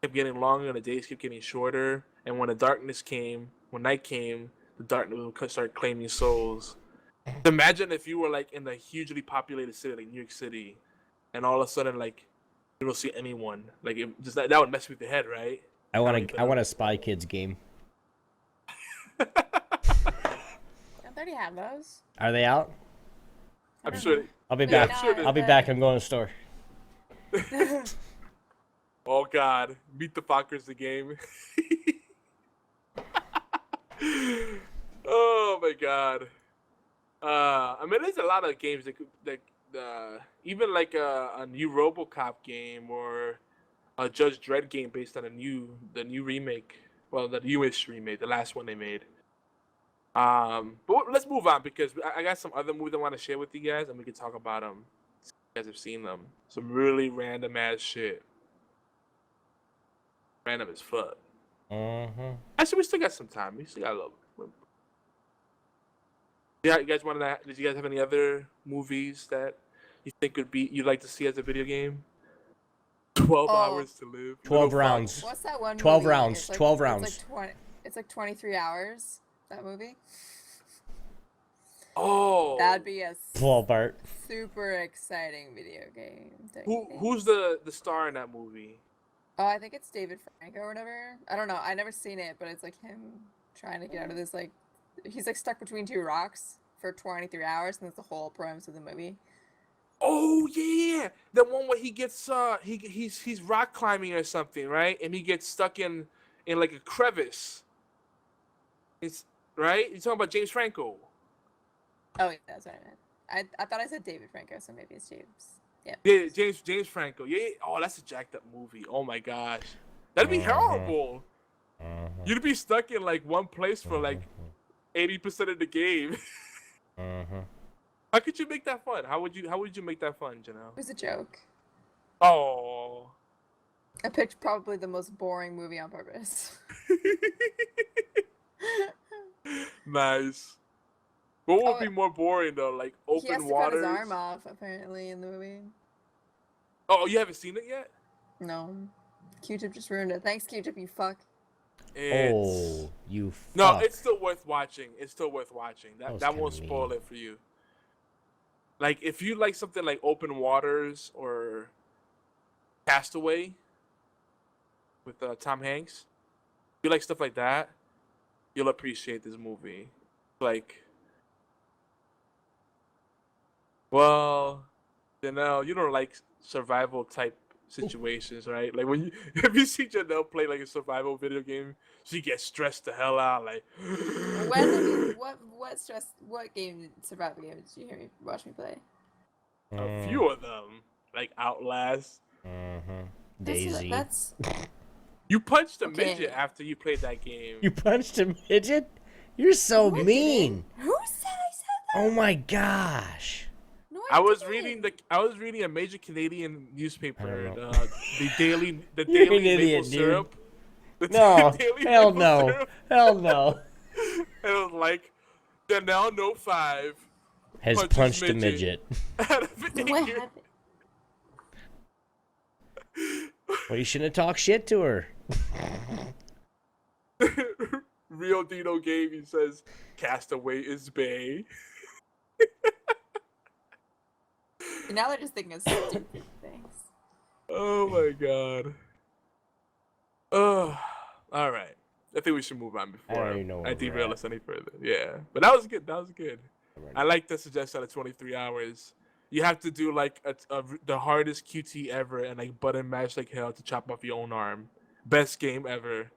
kept getting longer and the days kept getting shorter. And when night came, the darkness would start claiming souls. Imagine if you were like in a hugely populated city like New York City, and all of a sudden like you don't see anyone. Like that would mess with your head, right? I want a Spy Kids game. I already have those. Are they out? I'm sure. I'll be Yeah, back. I'm sure I'll be back. I'm going to the store. Oh God, Meet the Fockers the game. Oh my God. I mean, there's a lot of games that even like a new RoboCop game or a Judge Dredd game based on the new remake. Well, the newest remake, the last one they made. But let's move on because I got some other movies I want to share with you guys, and we can talk about them. You guys have seen them. Some really random ass shit. Random as fuck. Actually, we still got some time. We still got a little. Yeah, you guys wanted that? Did you guys have any other movies that you think you'd like to see as a video game? 12 hours to live. 12 rounds. What's that one? 12 movie? rounds. It's like, 12 rounds. It's like 23 hours. That movie. Oh. That'd be a 12 part. super exciting video game. Who's the star in that movie? Oh, I think it's David Franco or whatever. I don't know. I never seen it, but it's like him trying to get out of this like he's like stuck between two rocks for 23 hours, and that's the whole premise of the movie. Oh yeah, the one where he gets he's rock climbing or something, right? And he gets stuck in like a crevice. It's right. You're talking about James Franco. Oh, yeah, that's what I meant. I thought I said David Franco, so maybe it's James. Yeah. Yeah, James Franco. Yeah. Oh, that's a jacked up movie. Oh my gosh, that'd be horrible. You'd be stuck in like one place for like 80% of the game. How could you make that fun? How would you make that fun, Janelle? It was a joke. Oh. I picked probably the most boring movie on purpose. Nice. What would be more boring though? Like open he has to waters? cut his arm off apparently in the movie. Oh, you haven't seen it yet? No. Q-Tip just ruined it. Thanks, Q-Tip, you fuck. Oh, you fuck. No, it's still worth watching. It's still worth watching. That won't kinda spoil mean. it for you. Like if you like something like Open Waters or Castaway with Tom Hanks, if you like stuff like that, you'll appreciate this movie. Like, well, Janelle, you don't like survival type situations, right? Like when have you seen Janelle play like a survival video game? She gets stressed the hell out. Like, what survival game did you watch me play? A few of them, like Outlast. Daisy. That's You punched a Okay. midget after you played that game. You punched a midget? You're so No, I mean. didn't. Who said I said that? Oh my gosh. No, I was didn't. reading a major Canadian newspaper, I don't know. the daily You're an daily idiot, maple dude. syrup. The No. daily Hell maple no. syrup. Hell no. And it was like Janelle No 5 Has punches punched a midget. out of What anger. happened? Well, you shouldn't have talked shit to her. Real Dino Gaming says Castaway is Bay. Now they're just thinking of stupid things. Oh my god. Oh, all right. I think we should move on I don't before even know where I we're derail at. us any further. Yeah, but that was good. That was good. I like the suggestion of 23 hours. You have to do like the hardest QT ever and like button mash like hell to chop off your own arm. Best game ever.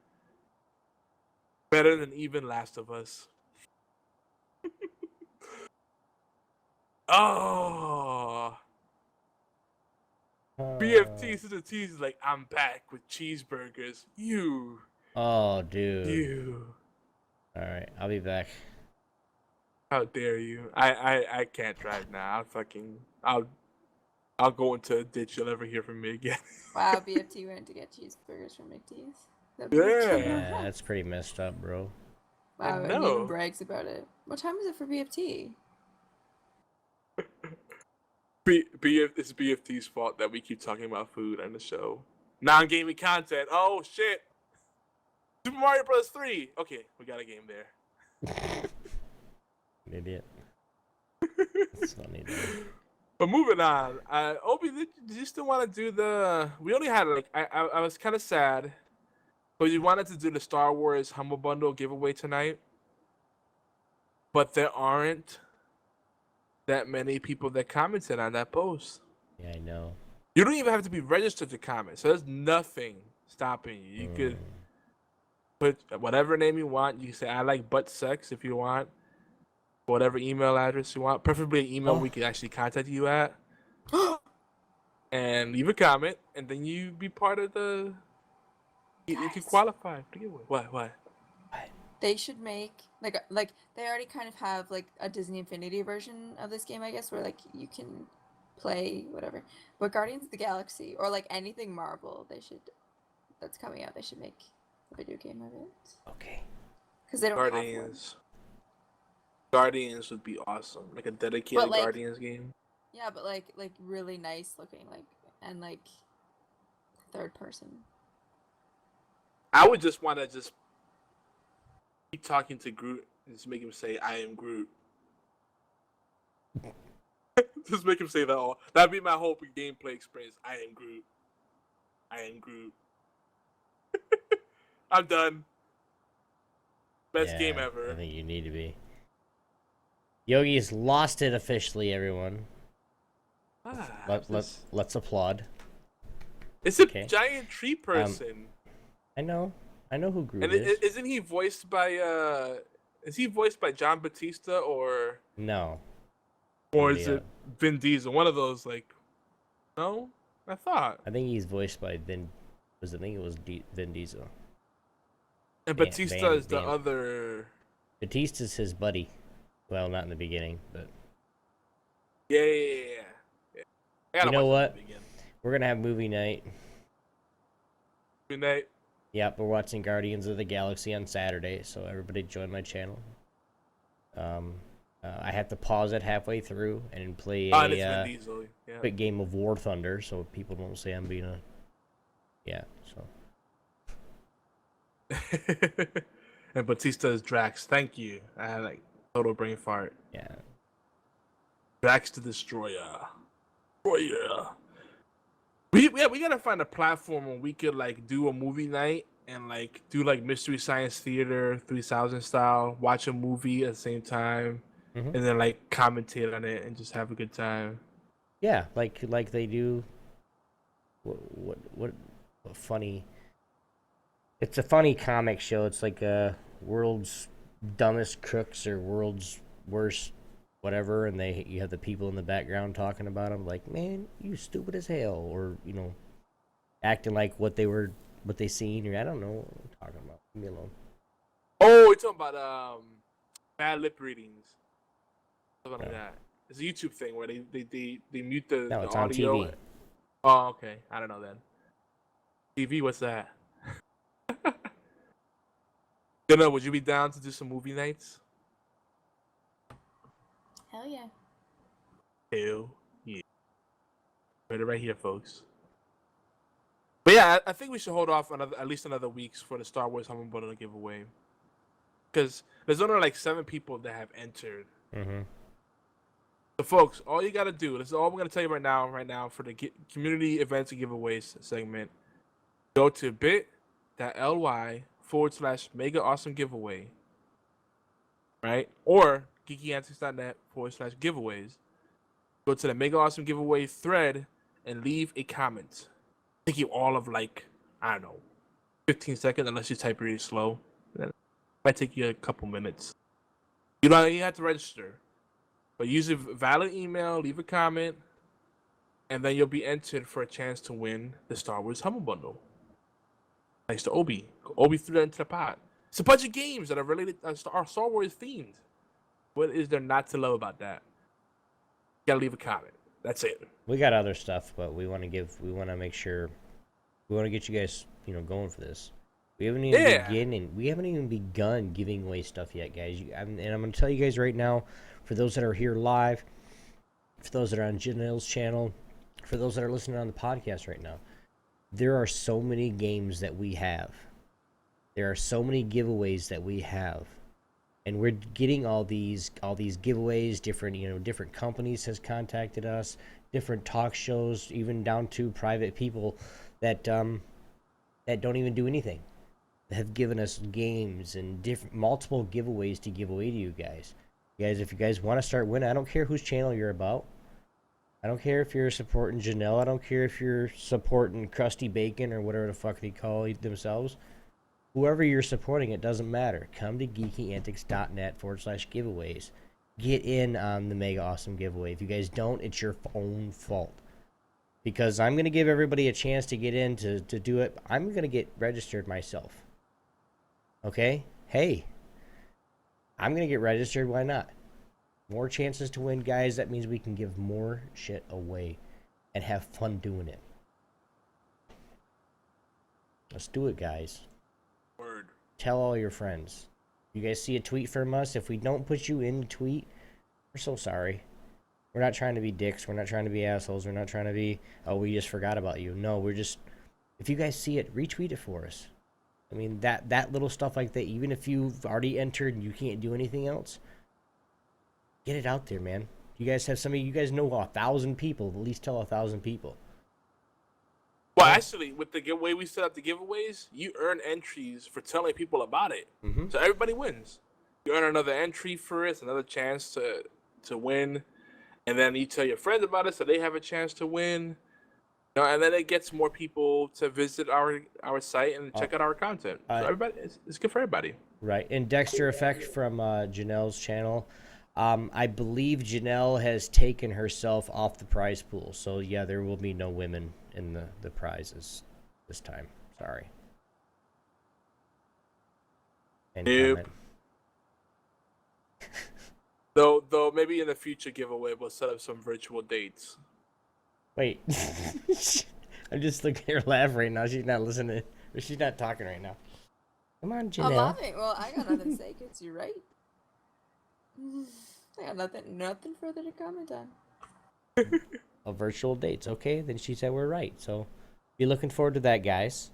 Better than even Last of Us. Oh. BFT to the T's is like, I'm back with cheeseburgers. Oh, dude. You. Alright, I'll be back. How dare you? I can't drive now. I'll go into a ditch. You'll never hear from me again. Wow, BFT went to get cheeseburgers from McD's. Yeah, that's pretty messed up, bro. Wow, I and he know. even brags about it. What time is it for BFT? It's BFT's fault that we keep talking about food on the show. Non-gaming content. Oh shit. Super Mario Bros. 3. Okay, we got a game there. Idiot. That's funny, dude. But moving on. Obi, did you still want to do the? We only had like I was kind of sad, but you wanted to do the Star Wars Humble Bundle giveaway tonight. But there aren't that many people that commented on that post. Yeah, I know. You don't even have to be registered to comment, so there's nothing stopping you. You could put whatever name you want. You can say I like butt sex if you want. Whatever email address you want, preferably an email we can actually contact you at, and leave a comment, and then you be part of the. You can qualify for the giveaway. What? They should make like they already kind of have like a Disney Infinity version of this game, I guess, where like you can play whatever. But Guardians of the Galaxy or like anything Marvel, that's coming out. They should make a video game of it. Okay. Because they don't have one. Guardians would be awesome, like a dedicated like- Guardians game. Yeah, but like really nice looking, and like third person. I would just want to keep talking to Groot and just make him say, "I am Groot." Just make him say that all. That'd be my whole gameplay experience. I am Groot. I am Groot. I'm done. Best game ever. I think you need to be. Yogi's lost it officially, everyone. Let's applaud. It's a Okay. giant tree person. I know who Groot And is. isn't he voiced by is he voiced by John Batista or No. is it Vin Diesel? One of those, like, no? I thought. I think he's voiced by Vin Diesel. And Van- Batista is the Van- other. Batista's his buddy. Well, not in the beginning, but Yeah. I gotta you know watch what? that again. We're gonna have movie night. Midnight. Yep, we're watching Guardians of the Galaxy on Saturday, so everybody join my channel. I have to pause it halfway through and play And it's Vin Diesel. Yeah. quick game of War Thunder, so people don't say I'm being a. Yeah, so. And Batista is Drax. Thank you. I had like total brain fart. Yeah. Drax the Destroyer. We gotta find a platform where we could like do a movie night and like do like Mystery Science Theater 3000 style, watch a movie at the same time, and then like commentate on it and just have a good time. Yeah, like they do. What funny. It's a funny comic show. It's like world's dumbest crooks or world's worst whatever, and you have the people in the background talking about them like, man, you stupid as hell, or acting like what they seen, or I don't know what I'm talking about. Leave me alone. Oh, you're talking about bad lip readings, something like that. It's a YouTube thing where they mute the It's audio. on TV. Oh, okay. I don't know then. TV, what's that? Jenna, would you be down to do some movie nights? Hell yeah. Hell yeah. Heard it right here, folks. But yeah, I think we should hold off at least another week for the Star Wars Humble Bundle giveaway. Because there's only like 7 people that have entered. Mm-hmm. So, folks, all you got to do, this is all I'm going to tell you right now for the community events and giveaways segment. Go to bit.ly/mega awesome giveaway. Right? Or geekyantics.net/giveaways. Go to the Mega Awesome Giveaway thread and leave a comment. Take you all of like, I don't know, 15 seconds unless you type really slow. It might take you a couple minutes. You have to register. But use a valid email, leave a comment, and then you'll be entered for a chance to win the Star Wars Humble Bundle. Thanks to Obi. Obi threw that into the pot. It's a bunch of games that are related, are Star Wars themed. What is there not to love about that? You gotta leave a comment. That's it. We got other stuff, but we want to make sure, we want to get you guys, going for this. We haven't even begun giving away stuff yet, guys. And I'm going to tell you guys right now, for those that are here live, for those that are on Janelle's channel, for those that are listening on the podcast right now, there are so many games that we have. There are so many giveaways that we have. And we're getting all these giveaways. Different companies has contacted us, different talk shows, even down to private people that don't even do anything, that have given us games and multiple giveaways to give away to you guys. Guys, if you guys want to start winning, I don't care whose channel you're about. I don't care if you're supporting Janelle. I don't care if you're supporting Krusty Bacon or whatever the fuck they call themselves. Whoever you're supporting, it doesn't matter. Come to geekyantics.net/giveaways. Get in on the Mega Awesome giveaway. If you guys don't, it's your own fault. Because I'm going to give everybody a chance to get in to do it. I'm going to get registered myself. Okay? Hey. I'm going to get registered. Why not? More chances to win, guys. That means we can give more shit away and have fun doing it. Let's do it, guys. Word. Tell all your friends. You guys see a tweet from us? If we don't put you in the tweet, we're so sorry. We're not trying to be dicks. We're not trying to be assholes. We're not trying to be, oh, we just forgot about you. No, we're just, if you guys see it, retweet it for us. I mean, that little stuff like that, even if you've already entered and you can't do anything else, get it out there, man. You guys have you guys know 1,000 people. At least tell 1,000 people. Well, actually, with the way we set up the giveaways, you earn entries for telling people about it. Mm-hmm. So everybody wins. You earn another entry for it, another chance to win. And then you tell your friends about it so they have a chance to win. And then it gets more people to visit our site and check out our content. So everybody, it's good for everybody. Right. And Dexter Effect from Janelle's channel. I believe Janelle has taken herself off the prize pool. So, yeah, there will be no women in the prizes this time. Sorry. Nope. Though maybe in the future giveaway we'll set up some virtual dates. Wait. I'm just looking at her laugh right now. She's not listening. She's not talking right now. Come on, Janelle. I'm laughing. Well, I got nothing to say because you're right. I got nothing further to comment on. Virtual dates. Okay, then she said we're right. So be looking forward to that, guys.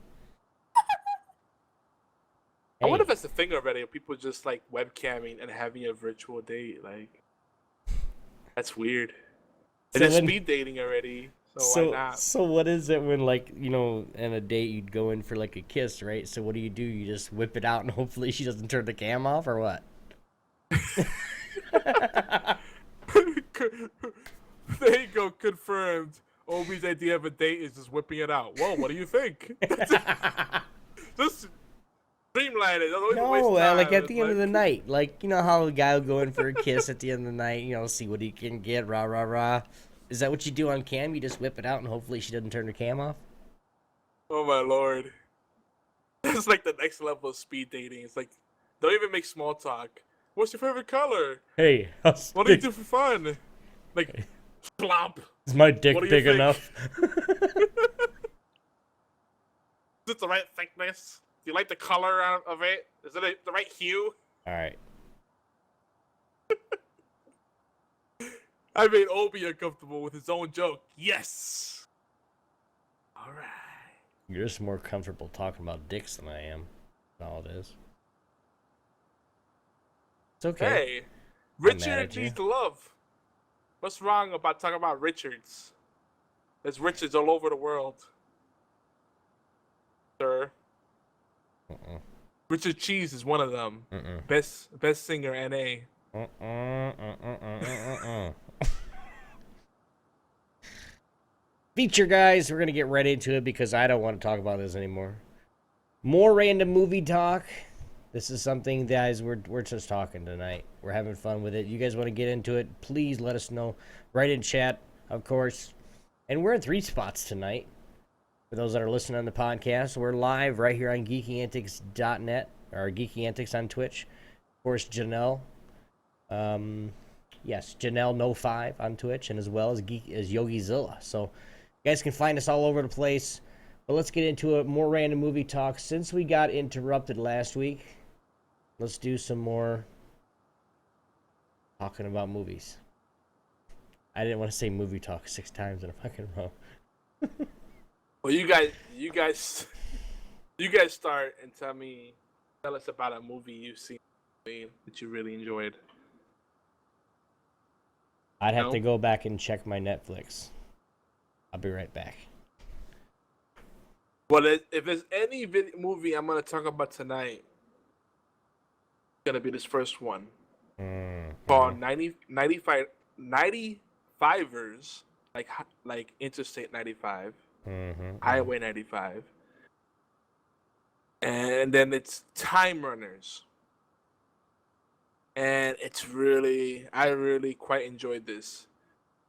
I wonder if that's the thing already. People just like webcamming and having a virtual date. Like, that's weird. And there's speed dating already. So why not? So what is it when, like, in a date you'd go in for like a kiss, right? So what do? You just whip it out and hopefully she doesn't turn the cam off, or what? There you go, confirmed. Obi's idea of a date is just whipping it out. Whoa, what do you think? Just streamline it. No, like at the end of the night, like how a guy will go in for a kiss at the end of the night, see what he can get, rah rah rah. Is that what you do on cam? You just whip it out and hopefully she doesn't turn her cam off? Oh my lord. That's like the next level of speed dating. It's like, don't even make small talk. What's your favorite color? Hey, What do you do for fun? Like, plop. is my What dick do you big think? enough? Is it the right thickness? Do you like the color of it? Is it the right hue? All right. I made Obi uncomfortable with his own joke. Yes. All right. You're just more comfortable talking about dicks than I am. That's all it is. It's okay. Hey, I'm mad at Richard you. needs love. What's wrong about talking about Richards? There's Richards all over the world, sir. Richard Cheese is one of them. Best singer, NA. Feature, guys. We're gonna get right into it because I don't want to talk about this anymore. More random movie talk. This is something, guys, we're just talking tonight. We're having fun with it. You guys want to get into it, please let us know. Right in chat, of course. And we're in 3 spots tonight. For those that are listening on the podcast, we're live right here on geekyantics.net, or Geeky Antics on Twitch. Of course, Janelle. Yes, Janelle No 5 on Twitch, and as well as YogiZilla. So you guys can find us all over the place. But let's get into a more random movie talk. Since we got interrupted last week, let's do some more talking about movies. I didn't want to say movie talk 6 times in a fucking row. Well, you guys start and tell us about a movie you've seen that you really enjoyed. I'd have to go back and check my Netflix. I'll be right back. Well, if there's any movie I'm gonna talk about tonight, it's gonna be this first one called 95ers, like Interstate 95, Highway 95, and then it's Time Runners, and I really quite enjoyed this.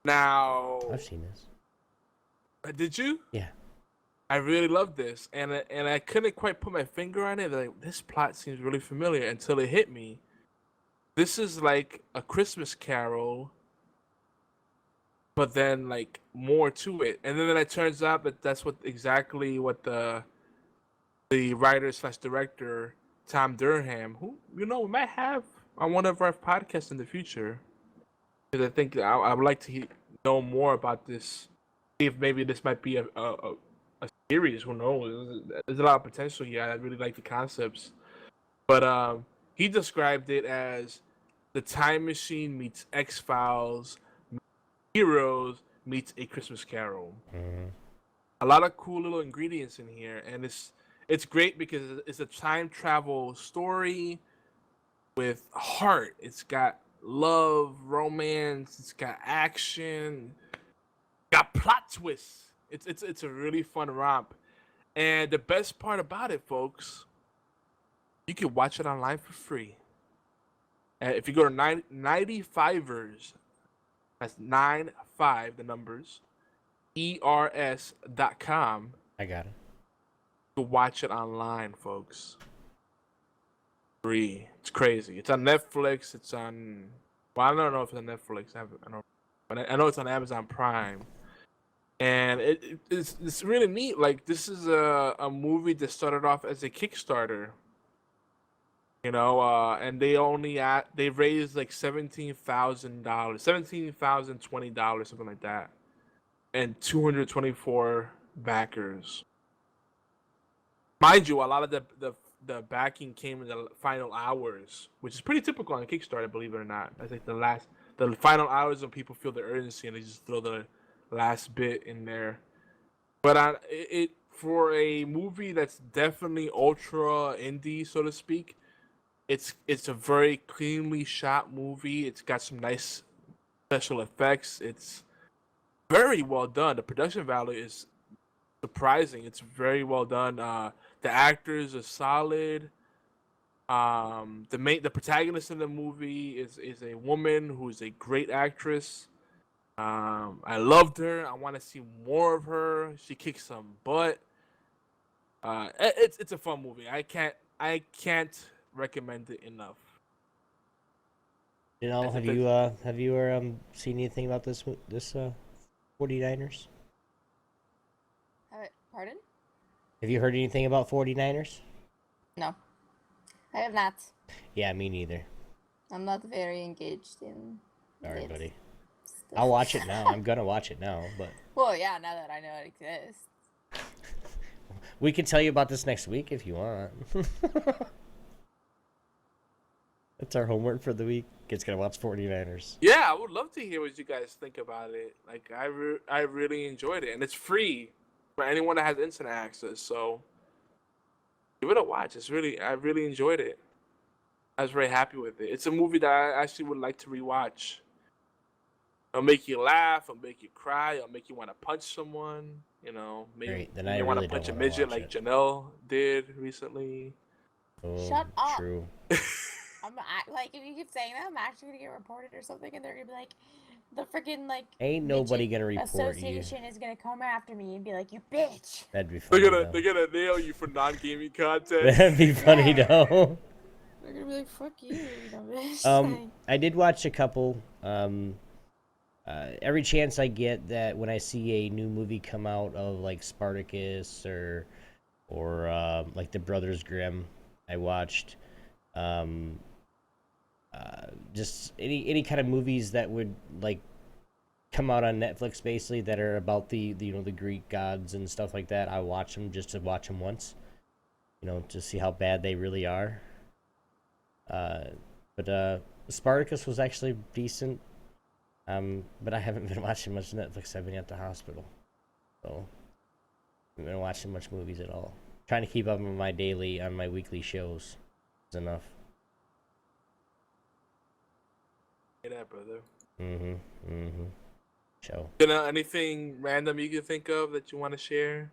Now, I've seen this. Did you? Yeah. I really loved this, and I couldn't quite put my finger on it. Like, this plot seems really familiar until it hit me. This is like a Christmas Carol, but then like more to it. And then it turns out that that's exactly what the writer/director Tom Durham, who we might have on one of our podcasts in the future, because I think I would like to know more about this. See if maybe this might be a series. Who knows? There's a lot of potential here. I really like the concepts, but he described it as the Time Machine meets X-Files, Heroes meets A Christmas Carol. A lot of cool little ingredients in here, and it's great because it's a time travel story with heart. It's got love, romance. It's got action. Got plot twists. It's a really fun romp, and the best part about it, folks, you can watch it online for free. If you go to 95ers, that's 95 the numbers, ERS.com. I got it. You can watch it online, folks. Free. It's crazy. It's on Netflix. It's on. Well, I don't know if it's on Netflix. I know it's on Amazon Prime. And it's really neat. Like, this is a movie that started off as a Kickstarter, and they raised like $17,000, $17,020, something like that, and 224 backers. Mind you, a lot of the backing came in the final hours, which is pretty typical on Kickstarter, believe it or not. That's like the final hours when people feel the urgency and they just throw the last bit in there. But for a movie that's definitely ultra indie, so to speak, it's a very cleanly shot movie. It's got some nice special effects. It's very well done. The production value is surprising. It's very well done. The actors are solid. The protagonist in the movie is a woman who is a great actress. I loved her. I want to see more of her. She kicks some butt. It's a fun movie. I can't recommend it enough. You know, I think have you seen anything about this 49ers? Pardon? Have you heard anything about 49ers? No, I have not. Yeah, me neither. I'm not very engaged in. Sorry, it. buddy. Stuff. I'll watch it now. I'm gonna watch it now, but Well, yeah, now that I know it exists. we can tell you about this next week if you want. That's our homework for the week. Kids gonna watch 49ers. Yeah, I would love to hear what you guys think about it. Like, I really enjoyed it, and it's free for anyone that has internet access. So give it a watch. I really enjoyed it. I was very happy with it. It's a movie that I actually would like to rewatch. It'll make you laugh. It'll make you cry. It'll make you want to punch someone. You know, maybe Great, then you I want really to punch a don't wanna midget watch like it. Janelle did recently. Oh, Shut up. True. Like, if you keep saying that, I'm actually gonna get reported or something, and they're gonna be like, the freaking like Ain't nobody midget gonna report you. association is gonna come after me and be like, you bitch. That'd be funny. They're Though. gonna nail you for non-gaming content. That'd be funny Yeah. though. They're gonna be like, "Fuck you, you dumb bitch." I did watch a couple. Every chance I get that when I see a new movie come out of like Spartacus or like the Brothers Grimm, I watched. Just any kind of movies that would like come out on Netflix basically that are about the the Greek gods and stuff like that. I watch them just to watch them once, to see how bad they really are. But Spartacus was actually decent. But I haven't been watching much Netflix. I've been at the hospital, so I haven't been watching much movies at all. Trying to keep up on my weekly shows is enough. Hey, that brother. Show. Anything random you can think of that you want to share?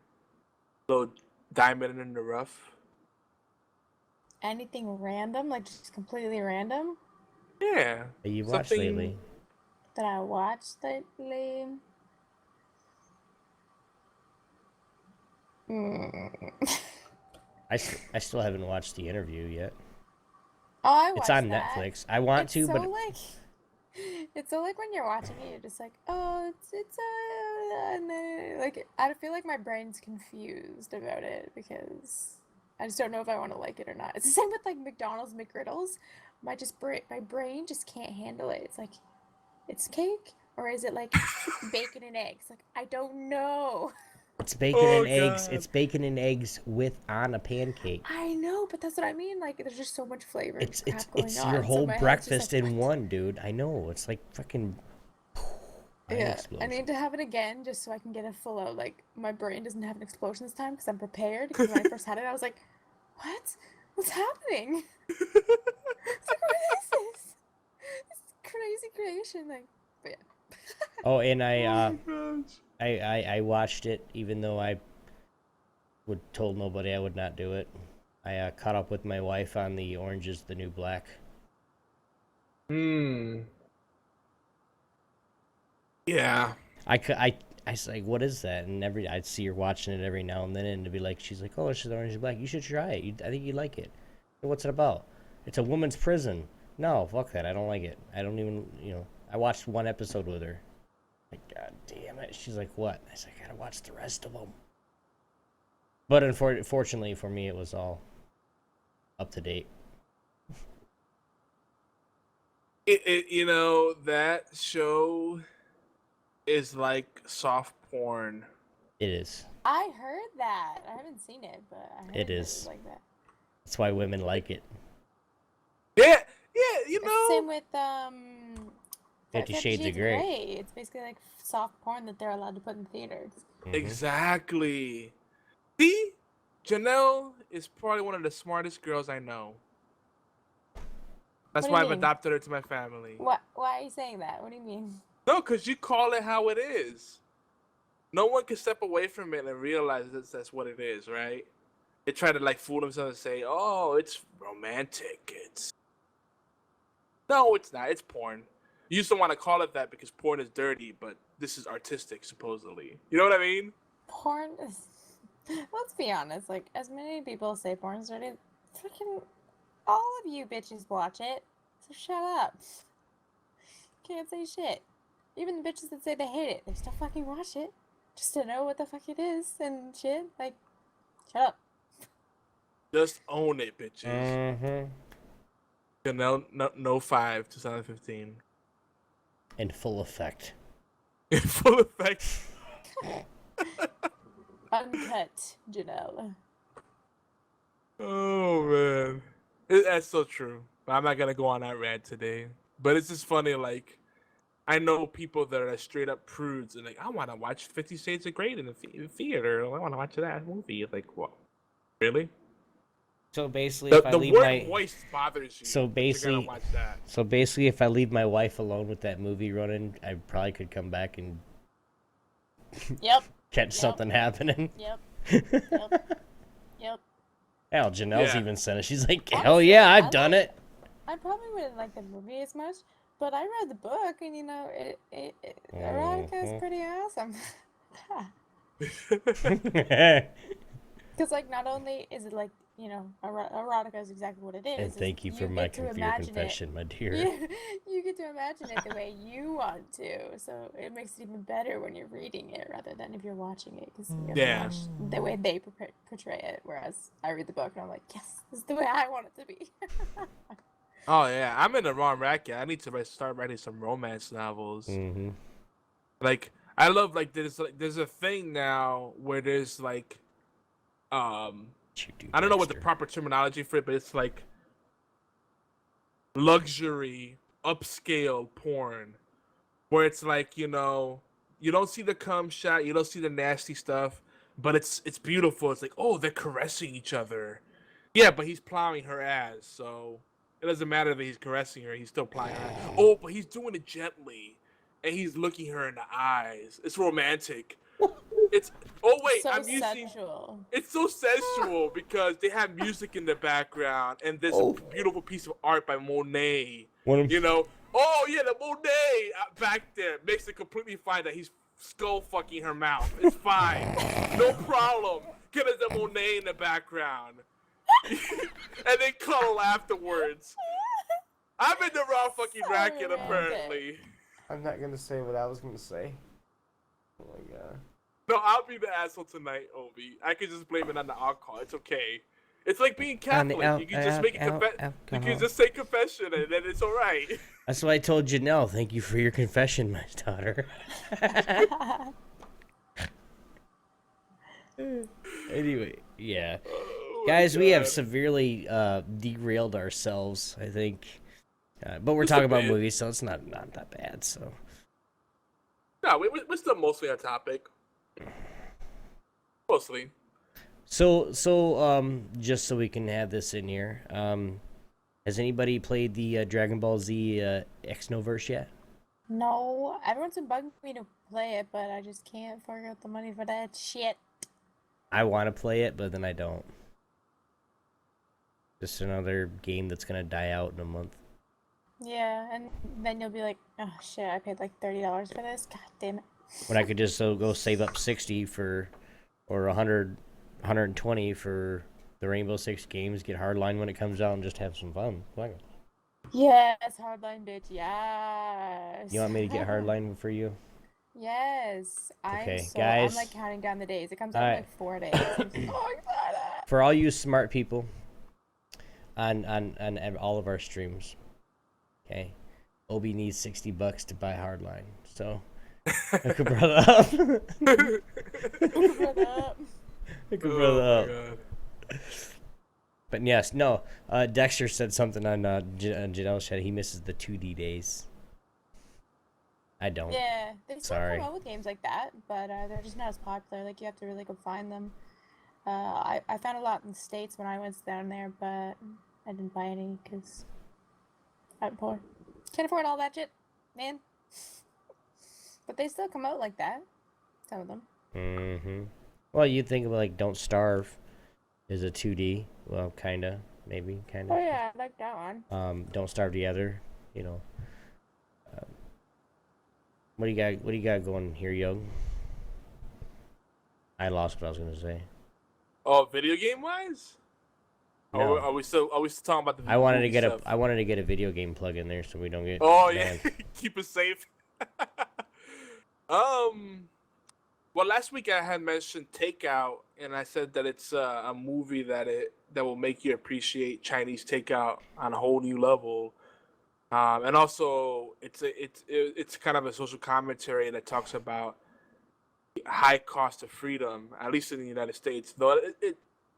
Little diamond in the rough. Anything random, like just completely random, Yeah. That you watched lately? that I watched lately. I still haven't watched The Interview yet. Oh, I It's watched on that. Netflix. I want It's to, so but like, it's so like when you're watching it, you're just like, oh, and then, like I feel like my brain's confused about it because I just don't know if I want to like it or not. It's the same with like McDonald's McGriddles. My brain just can't handle it. It's like, it's cake or is it like bacon and eggs? Like I don't know. it's bacon Oh, and eggs. God. It's bacon and eggs on a pancake. I know, but that's what I mean. Like there's just so much flavor and It's crap going on. your so whole my head's just breakfast like, in what? one, dude. I know. It's like fucking. Mind Yeah, I explosion. need to have it again just so I can get a full out. Like my brain doesn't have an explosion this time because I'm prepared. Because when I first had it, I was like, "What? What's happening? It's like, what is this? This crazy creation." Like, but yeah. Oh, and Oh my gosh. I watched it even though I told nobody I would not do it. I caught up with my wife on the Orange is the New Black. Yeah. I was like, what is that? And I'd see her watching it every now and then, and it'd be like, she's like, oh, it's just Orange is the Black. You should try it. I think you'd like it. What's it about? It's a woman's prison. No, fuck that. I don't like it. I don't even, I watched one episode with her. Like, God damn it. She's like, what? I said, I gotta watch the rest of them. But unfortunately for me, it was all up to date. That show is like soft porn. It is. I heard that. I haven't seen it, but I heard It that is. was like that. That's why women like it. Yeah, It's the same with 50 Shades of Grey. It's basically like soft porn that they're allowed to put in theaters. Mhm. Exactly. See, Janelle is probably one of the smartest girls I know. That's What do why you I've mean? adopted her to my family. What? Why are you saying that? What do you mean? No, because you call it how it is. No one can step away from it and realize that's what it is, right? They try to like fool themselves and say, "Oh, it's romantic." No, it's not. It's porn. You used to want to call it that because porn is dirty, but this is artistic, supposedly. You know what I mean? Porn is. Let's be honest. Like, as many people say porn's dirty, freaking all of you bitches watch it. So shut up. Can't say shit. Even the bitches that say they hate it, they still fucking watch it. Just to know what the fuck it is and shit. Like, shut up. Just own it, bitches. Mm-hmm. No 5, 2015. In full effect. In full effect. Uncut, Janelle. Oh man, that's so true. But I'm not gonna go on that rant today. But it's just funny, like I know people that are straight up prudes and like I want to watch 50 Shades of Grey in the theater. I want to watch that movie. Like what? Really? So basically, if I The leave word my moist bothers you. so but you're basically, gonna watch that. so basically, if I leave my wife alone with that movie running, I probably could come back and Yep. catch something happening. Yep. Yep. Yep. Hell, Janelle's Yeah. even said it. She's like, hell Honestly, yeah, I I've done like- it. I probably wouldn't like the movie as much, but I read the book, and you know, erotica is pretty awesome. Because, like, not only is it like, you know, erotica is exactly what it is. And thank you for get to your imagine confession, my dear. You get to imagine it the way you want to, so it makes it even better when you're reading it rather than if you're watching it, because you have to Yeah. watch the way they portray it. Whereas I read the book and I'm like, yes, this is the way I want it to be. Oh yeah, I'm in the wrong racket. I need to start writing some romance novels. Mm-hmm. Like I love there's a thing now where there's like I don't know what the proper terminology for it, but it's like luxury upscale porn where it's like, you know, you don't see the cum shot, you don't see the nasty stuff, but it's beautiful. It's like, oh, they're caressing each other. Yeah, but he's plowing her ass, so it doesn't matter that he's caressing her, he's still plowing her ass. Oh, but he's doing it gently and he's looking her in the eyes. It's romantic. It's so I'm using sensual. it's so sensual because they have music in the background and there's a beautiful piece of art by Monet. You know, oh yeah, the Monet back there makes it completely fine that he's skull fucking her mouth. It's fine, no problem. Get the Monet in the background, and then cuddle afterwards. I'm in the wrong fucking So racket romantic. apparently. I'm not gonna say what I was gonna say. Oh my god. No, I'll be the asshole tonight, Obi. I can just blame it on the alcohol. It's okay. It's like being Catholic. You can just make a you can just say confession and then it's all right. That's what I told Janelle. Thank you for your confession, my daughter. Anyway, yeah. Oh, Guys, we have God. severely derailed ourselves, I think. But we're Just a talking about bit. movies, so it's not that bad. So No, we're still mostly on topic. Mostly. So just so we can have this in here, has anybody played the Dragon Ball Z Xenoverse yet? No, everyone's been bugging me to play it, but I just can't fork out the money for that shit. I want to play it, but then I don't. Just another game that's gonna die out in a month. Yeah, and then you'll be like, oh shit, I paid like $30 for this? God damn it. When I could just go save up 60 for, or 100, 120 for the Rainbow Six games, get Hardline when it comes out, and just have some fun. Why not? Yes, Hardline, bitch, yes. You want me to get Hardline for you? Yes. Okay, I'm guys. like counting down the days. It comes out in Alright. like 4 days. I'm so excited. For all you smart people on all of our streams, okay, Obi needs $60 to buy Hardline, so hook a brother up. Hook a brother up. God. But yes, no. Dexter said something on Janelle's chat. He misses the 2D days. I don't. Yeah, they still Sorry. come out with games like that, but they're just not as popular. Like, you have to really go find them. I found a lot in the States when I went down there, but I didn't buy any because I'm poor. Can't afford all that shit, man. But they still come out like that. Some of them. Mm-hmm. Well, you'd think of like Don't Starve is a 2D. Well, kinda, maybe, kinda. Oh yeah, I like that one. Don't Starve Together. You know. What do you got? What do you got going here, Young? I lost what I was gonna say. Oh, video game wise? No. Are we still talking about the I wanted to movie get stuff? I wanted to get a video game plug in there so we don't get Oh banned. yeah, keep it safe. Well, last week I had mentioned Takeout, and I said that it's a movie that will make you appreciate Chinese takeout on a whole new level. And also, it's kind of a social commentary that talks about high cost of freedom, at least in the United States. Though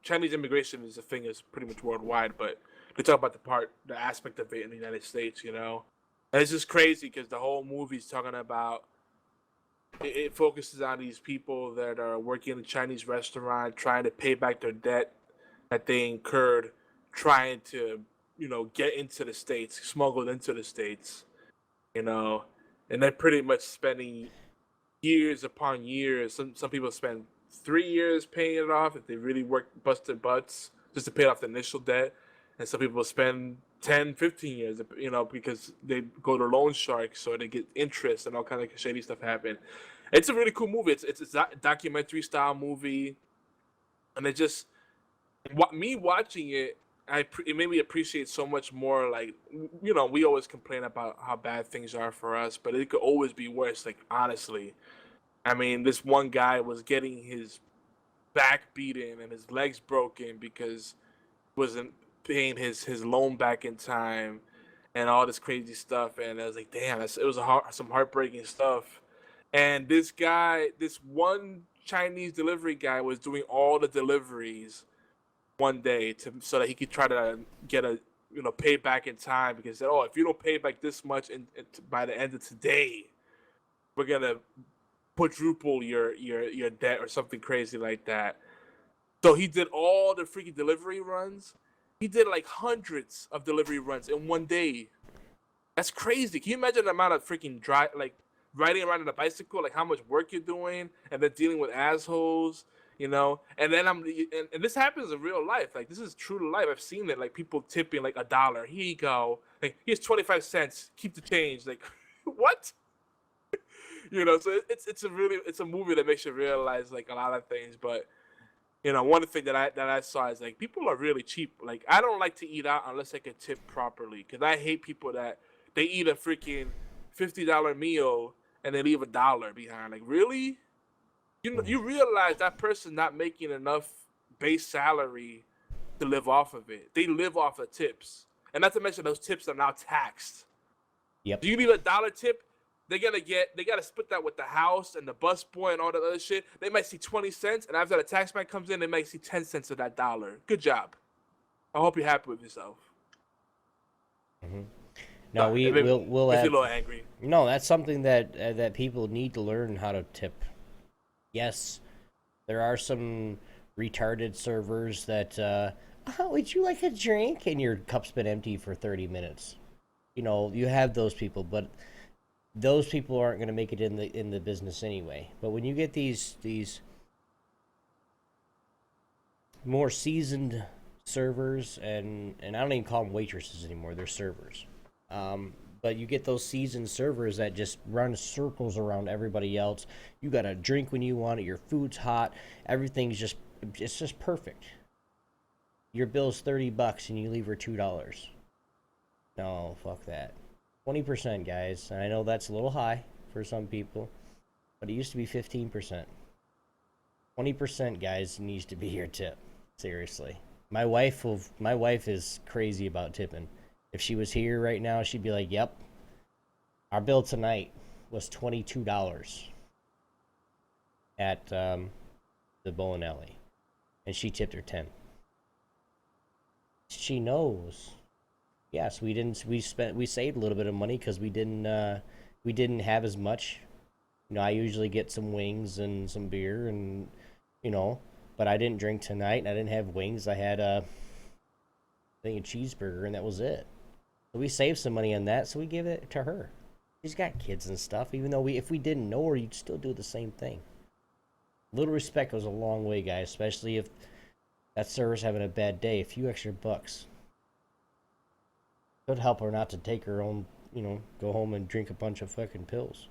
Chinese immigration is a thing is pretty much worldwide, but they talk about the aspect of it in the United States, you know. And it's just crazy because the whole movie's talking about. It focuses on these people that are working in a Chinese restaurant, trying to pay back their debt that they incurred, trying to, get into the States, smuggled into the States, you know, and they're pretty much spending years upon years. Some people spend 3 years paying it off if they really bust their butts just to pay off the initial debt, and some people spend 10, 15 years, because they go to loan sharks or they get interest and all kind of shady stuff happen. It's a really cool movie. It's a documentary style movie, and me watching it, it made me appreciate so much more. Like, we always complain about how bad things are for us, but it could always be worse. Like, honestly, I mean, this one guy was getting his back beaten and his legs broken because he wasn't paying his loan back in time, and all this crazy stuff. And I was like, damn, it was some heartbreaking stuff. And this one Chinese delivery guy was doing all the deliveries one day so that he could try to get pay back in time, because he said, oh, if you don't pay back this much by the end of today, we're gonna quadruple your debt or something crazy like that. So he did all the freaking delivery runs. He did like hundreds of delivery runs in one day. That's crazy. Can you imagine the amount of freaking riding around on a bicycle, like how much work you're doing, and then dealing with assholes, And then and this happens in real life. Like, this is true to life. I've seen it. Like, people tipping like $1. Here you go. Like, here's 25 cents. Keep the change. Like, what? So it's a movie that makes you realize like a lot of things. But one thing that I saw is like people are really cheap. Like, I don't like to eat out unless I can tip properly, because I hate people that they eat a freaking $50 meal and they leave $1 behind. Like, really? You realize that person not making enough base salary to live off of it. They live off of tips, and not to mention those tips are now taxed. Yep. Do you leave $1 tip? They gotta split that with the house and the bus boy and all that other shit. They might see 20 cents, and after the tax man comes in, they might see 10 cents of that $1. Good job. I hope you're happy with yourself. Mm-hmm. No, we'll a little angry. No, that's something that people need to learn how to tip. Yes, there are some retarded servers that, would you like a drink? And your cup's been empty for 30 minutes. You have those people, but those people aren't going to make it in the business anyway. But when you get these more seasoned servers, and I don't even call them waitresses anymore, they're servers. But you get those seasoned servers that just run circles around everybody else. You got a drink when you want it. Your food's hot. Everything's just perfect. Your bill's $30 and you leave her $2. No, fuck that. 20%, guys. And I know that's a little high for some people, but it used to be 15%. 20%, guys, needs to be your tip. Seriously. My wife is crazy about tipping. If she was here right now, she'd be like, yep, our bill tonight was $22 at the bowling alley, and she tipped her 10. She knows. Yes, we saved a little bit of money because we didn't have as much. I usually get some wings and some beer, and but I didn't drink tonight, and I didn't have wings. I had a cheeseburger, and that was it. So we saved some money on that, so we give it to her. She's got kids and stuff, even though if we didn't know her, you'd still do the same thing. A little respect goes a long way, guys, especially if that server's having a bad day. A few extra bucks could help her not to take her own, go home and drink a bunch of fucking pills.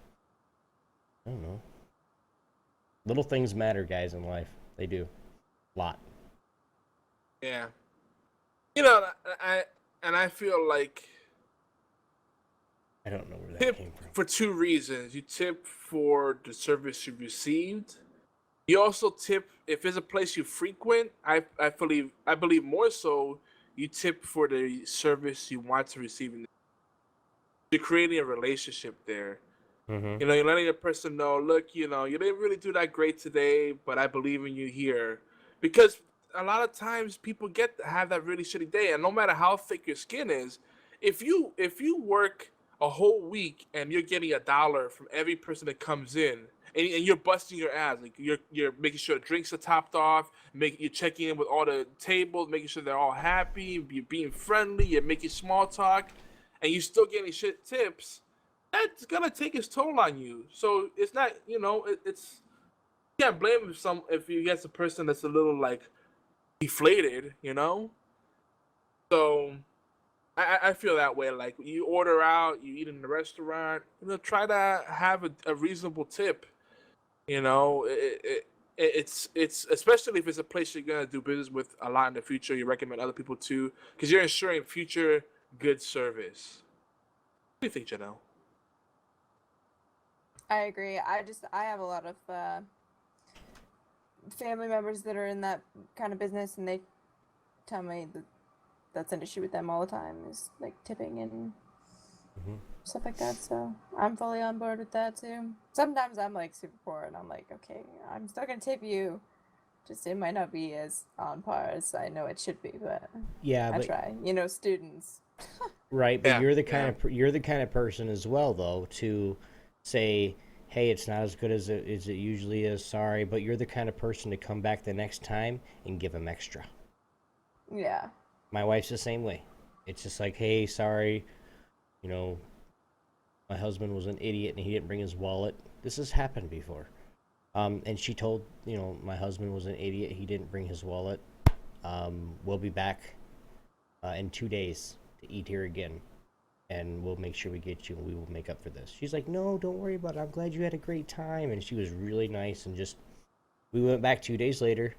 I don't know. Little things matter, guys, in life. They do. A lot. Yeah. You know, I feel like I don't know where that tip came from. for two reasons. You tip for the service you received. You also tip if it's a place you frequent. I believe more so. You tip for the service you want to receive. You're creating a relationship there. Mm-hmm. You know, you're letting a person know, look, you know, you didn't really do that great today, but I believe in you here. Because a lot of times people have that really shitty day, and no matter how thick your skin is, if you work a whole week and you're getting $1 from every person that comes in, and you're busting your ass, like you're making sure the drinks are topped off, you're checking in with all the tables, making sure they're all happy, you're being friendly, you're making small talk, and you're still getting shit tips, that's gonna take its toll on you. So it's not, it's you can't blame if you get a person that's a little like deflated, you know. So I feel that way. Like you order out, you eat in the restaurant, try to have a reasonable tip. You know, it's especially if it's a place you're gonna do business with a lot in the future. You recommend other people to, because you're ensuring future good service. What do you think, Janelle? I agree. I have a lot of family members that are in that kind of business, and they tell me that that's an issue with them all the time, is like tipping and stuff like that. So I'm fully on board with that too. Sometimes I'm like super poor, and I'm like, okay, I'm still gonna tip you. Just it might not be as on par as I know it should be, but Yeah, I but try. You know, students. right, but Yeah, you're the yeah. you're the kind of person as well, though, to say, "Hey, it's not as good as it usually is. Sorry," but you're the kind of person to come back the next time and give them extra. Yeah. My wife's the same way. It's just like, "Hey, sorry, you know, my husband was an idiot and he didn't bring his wallet." This has happened before. And she told, my husband was an idiot. He didn't bring his wallet. We'll be back in 2 days to eat here again. And we'll make sure we get you and we will make up for this. She's like, no, don't worry about it. I'm glad you had a great time. And she was really nice. And just, we went back 2 days later,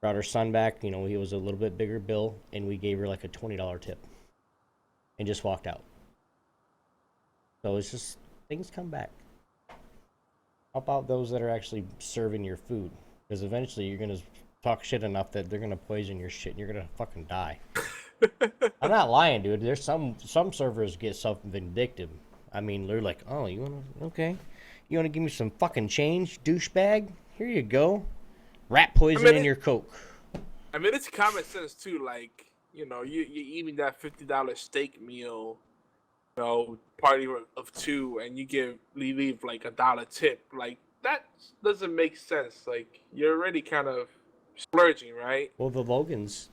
brought her son back. He was a little bit bigger bill. And we gave her like a $20 tip. And just walked out. So it's just, things come back. Help out those that are actually serving your food, because eventually you're gonna talk shit enough that they're gonna poison your shit and you're gonna fucking die. I'm not lying, dude. There's some servers get self-vindictive. I mean, they're like, oh, you wanna give me some fucking change, douchebag? Here you go. Rat poison in your Coke. I mean, it's common sense too. Like, you're eating that $50 steak meal, party of two, and you leave like $1 tip. Like that doesn't make sense. Like you're already kind of splurging, right? Well, the Logan's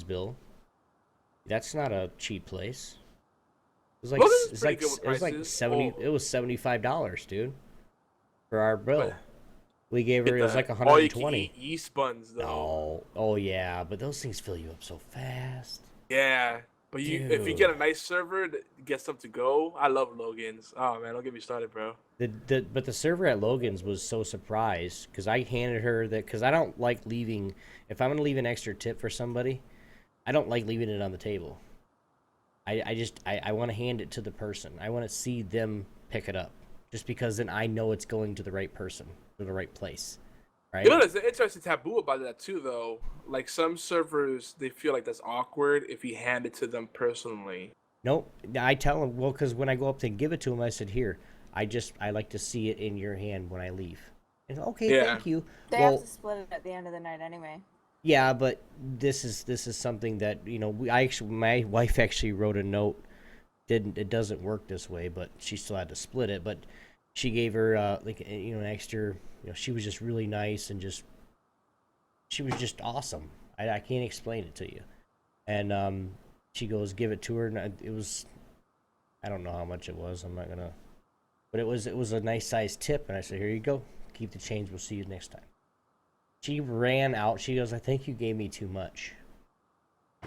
bill, that's not a cheap place. Logan's is pretty good with It was like prices. 70. It was $75, dude, for our bill. We gave her, it was like all you can 120. eat yeast buns though. Oh yeah, but those things fill you up so fast. Yeah, but if you get a nice server that gets them to go, I love Logan's. Oh man, don't get me started, bro. But the server at Logan's was so surprised because I handed her that, because I don't like leaving. If I'm gonna leave an extra tip for somebody, I don't like leaving it on the table. I want to hand it to the person. I want to see them pick it up, just because then I know it's going to the right person, to the right place, right? There's an interesting taboo about that too, though. Like some servers, they feel like that's awkward if you hand it to them personally. Nope. I tell them, well, because when I go up to give it to them, I said, here, I like to see it in your hand when I leave. And okay, Yeah. thank you. They have to split it at the end of the night anyway. Yeah, but this is something that my wife actually wrote a note. It doesn't work this way, but she still had to split it. But she gave her an extra. She was just really nice and she was just awesome. I can't explain it to you. And she goes, give it to her, and it was, I don't know how much it was. I'm not gonna, but it was a nice sized tip, and I said, here you go, keep the change. We'll see you next time. She ran out. She goes, I think you gave me too much.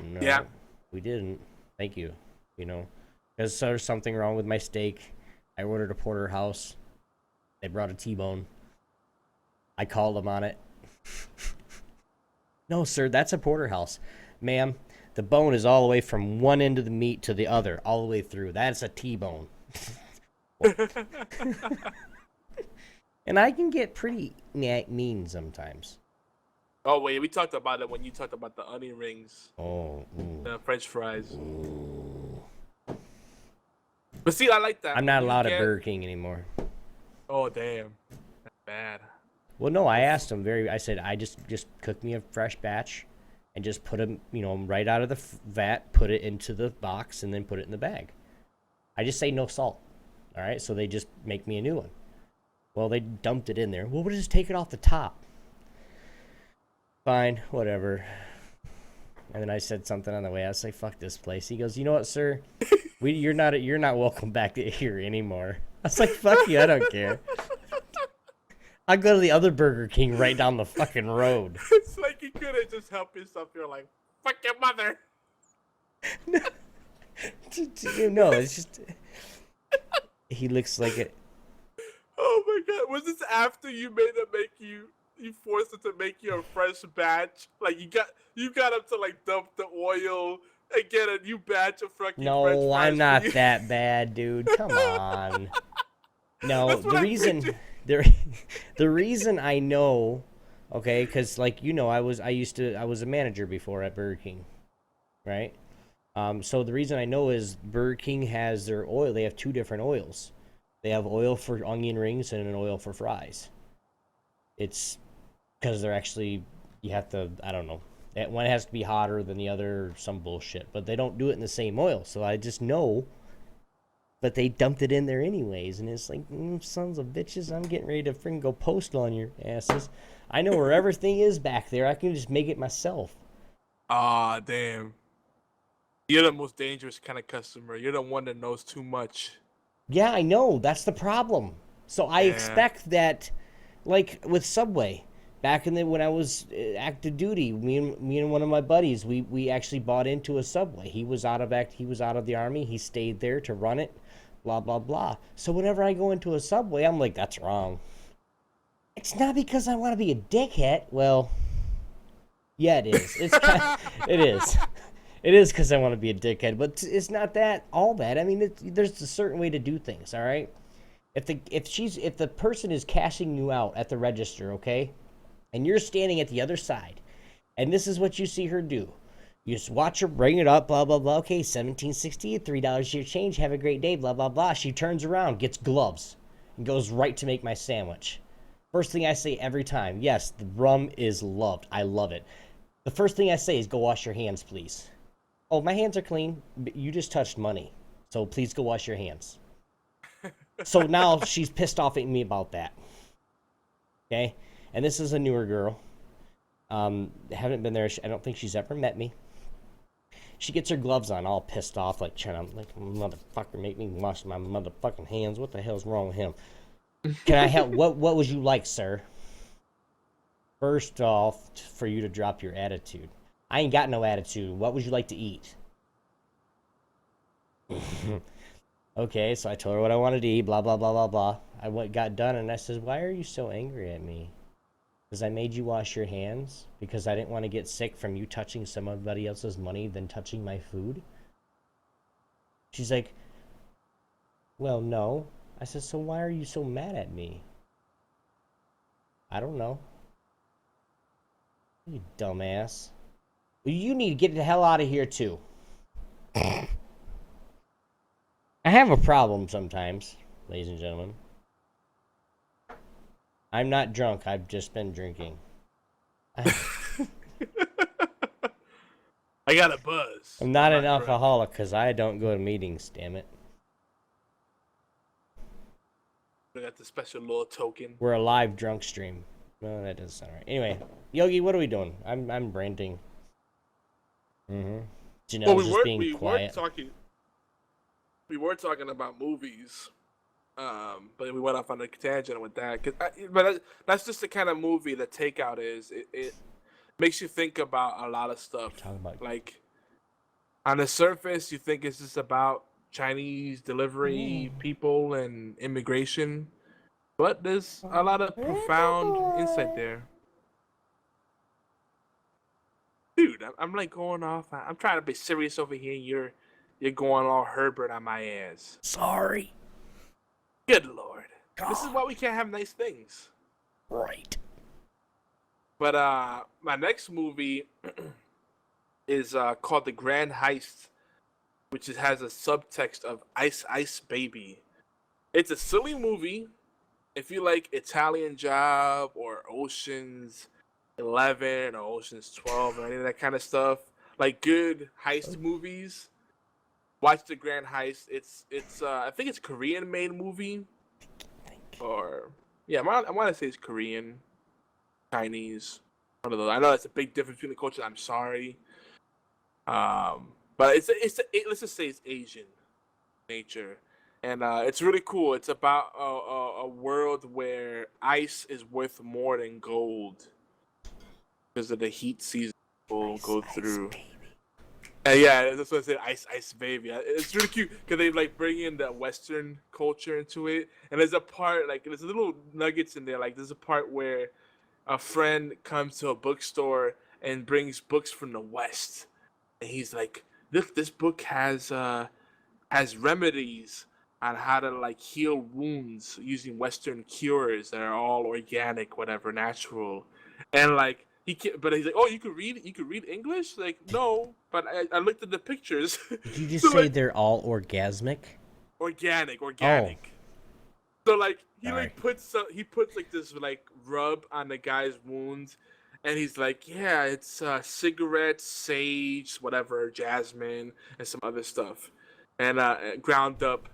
No, Yeah. we didn't. Thank you. Because there's something wrong with my steak. I ordered a porterhouse. They brought a T-bone. I called them on it. No, sir, that's a porterhouse. Ma'am, the bone is all the way from one end of the meat to the other, all the way through. That's a T-bone. And I can get pretty mean sometimes. Oh wait, we talked about it when you talked about the onion rings, Oh. the French fries. Ooh. But see, I like that. I'm When not you allowed at get- Burger King anymore. Oh damn, that's bad. Well, no, I asked him I said, I just cook me a fresh batch and just put them, right out of the vat, put it into the box, and then put it in the bag. I just say no salt. All right, so they just make me a new one. Well, they dumped it in there. Well, we'll just take it off the top. Fine, whatever. And then I said something on the way. I was like, "Fuck this place." He goes, "You know what, sir? You're not welcome back here anymore." I was like, "Fuck you, I don't care. I'll go to the other Burger King right down the fucking road." It's like you couldn't just help yourself. You're like, fuck your mother. No, it's just he looks like it. Oh my god, was this after you made it make you forced it to make you a fresh batch? Like you got him to like dump the oil and get a new batch of fucking No, French fries I'm for not you? that bad, dude. Come on. No, That's what the I reason pictured. the reason I know, okay, because like I was a manager before at Burger King, right? So the reason I know is Burger King has their oil. They have two different oils. They have oil for onion rings and an oil for fries. It's because they're actually, you have to, I don't know. One has to be hotter than the other or some bullshit. But they don't do it in the same oil. So I just know. But they dumped it in there anyways. And it's like, sons of bitches, I'm getting ready to freaking go postal on your asses. I know where everything is back there. I can just make it myself. Ah, damn. You're the most dangerous kind of customer. You're the one that knows too much. Yeah, I know. That's the problem. So I Yeah. expect that, like with Subway, back in when I was active duty, me and one of my buddies, we actually bought into a Subway. He was out of the army. He stayed there to run it, blah blah blah. So whenever I go into a Subway, I'm like, that's wrong. It's not because I want to be a dickhead. Well, yeah, it is. It is. It is because I want to be a dickhead, but it's not that all that. I mean, there's a certain way to do things. All right. If the person is cashing you out at the register, okay, and you're standing at the other side, and this is what you see her do, you just watch her bring it up, blah blah blah. Okay, $17.60, $3 your change. Have a great day, blah blah blah. She turns around, gets gloves, and goes right to make my sandwich. First thing I say every time, yes, the rum is loved. I love it. The first thing I say is, go wash your hands, please. Oh, my hands are clean. You just touched money, so please go wash your hands. So now she's pissed off at me about that. Okay? And this is a newer girl. Haven't been there. I don't think she's ever met me. She gets her gloves on, all pissed off, like trying to, like, motherfucker, make me wash my motherfucking hands. What the hell's wrong with him? Can I help? What would you like, sir? First off, for you to drop your attitude. I ain't got no attitude. What would you like to eat? Okay, so I told her what I wanted to eat, blah, blah, blah, blah, blah. Got done, and I said, why are you so angry at me? Because I made you wash your hands? Because I didn't want to get sick from you touching somebody else's money than touching my food? She's like, well, no. I said, so why are you so mad at me? I don't know. You dumbass. Well, you need to get the hell out of here, too. I have a problem sometimes, ladies and gentlemen. I'm not drunk. I've just been drinking. I got a buzz. I'm not an drunk. alcoholic because I don't go to meetings, damn it. I got the special little token. We're a live drunk stream. No, that doesn't sound right. Anyway, Yogi, what are we doing? I'm ranting. Janelle's just being quiet. We were talking about movies, but we went off on a tangent with that. That's just the kind of movie that Takeout is. It makes you think about a lot of stuff. Like, on the surface, you think it's just about Chinese delivery people and immigration, but there's a lot of profound insight there. I'm like going off. I'm trying to be serious over here. You're going all Herbert on my ass. Sorry. Good Lord. God. This is why we can't have nice things. Right. But my next movie is called The Grand Heist, which has a subtext of Ice Ice Baby. It's a silly movie. If you like Italian Job or Ocean's 11 or Ocean's 12 or any of that kind of stuff, like good heist movies, watch The Grand Heist. It's I think it's a Korean made movie, or yeah, I want to say it's Korean, Chinese, one of those. I know that's a big difference between the cultures. I'm sorry, but let's just say it's Asian nature. And it's really cool. It's about a world where ice is worth more than gold because of the heat season people go through. And yeah, that's what I said, Ice Ice Baby. It's really cute because they like bring in the Western culture into it. And there's a part, like there's little nuggets in there. Like there's a part where a friend comes to a bookstore and brings books from the West, and he's like, "This book has remedies on how to like heal wounds using Western cures that are all organic, whatever, natural." And like but he's like, "Oh, you could read English?" Like, no, but I looked at the pictures. Did you just So, say like, they're all orgasmic? organic? Oh. So like he Sorry. like puts like this like rub on the guy's wounds, and he's like, "Yeah, it's cigarettes, sage, whatever, jasmine, and some other stuff, and ground up."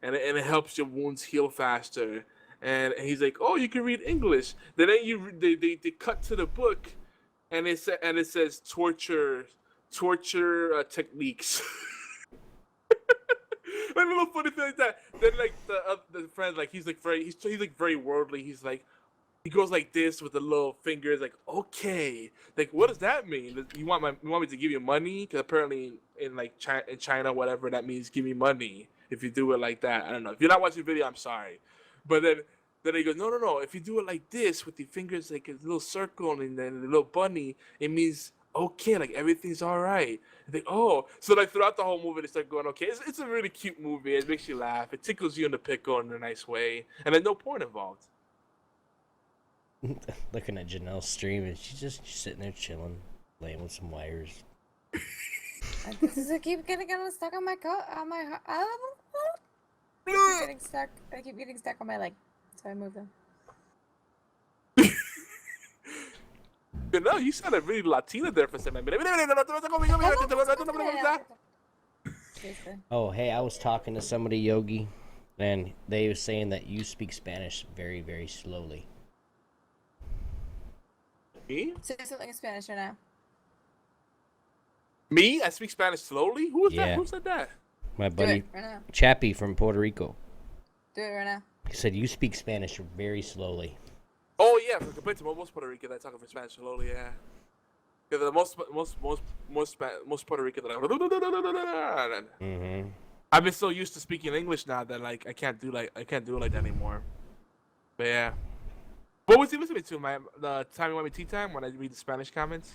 And it helps your wounds heal faster. And he's like, "Oh, you can read English." Then they cut to the book, and it says torture techniques. Like a little funny thing like that. Then like the friend, like he's like very worldly. He goes like this with the little fingers, like, "Okay, like what does that mean? You want me to give you money? Because apparently in like China, whatever, that means give me money if you do it like that." I don't know. If you're not watching the video, I'm sorry. But then he goes, no. If you do it like this with your fingers, like a little circle and then a little bunny, it means okay, like everything's all right. I think, oh, so like throughout the whole movie, they start going, okay. It's a really cute movie. It makes you laugh. It tickles you in the pickle in a nice way, and there's no porn involved. Looking at Janelle's stream, and she's just sitting there chilling, laying with some wires. I keep getting stuck on my I keep getting stuck on my leg, so I move them. But no, you sounded really Latina there for a second. Oh, hey, I was talking to somebody, Yogi, and they were saying that you speak Spanish very, very slowly. Me? Say something in Spanish right now. Me? I speak Spanish slowly? Who was Yeah. that? Who said that? My Do buddy it right now. Chappie from Puerto Rico. Do it right now. He said you speak Spanish very slowly. Oh yeah, compared to most Puerto Ricans, I talk Spanish slowly. Yeah, because the most Puerto Ricans, Mm-hmm. I've been so used to speaking English now that like I can't do it like that anymore. But yeah, what was he listening to? The Time You Want Me Tea Time when I read the Spanish comments.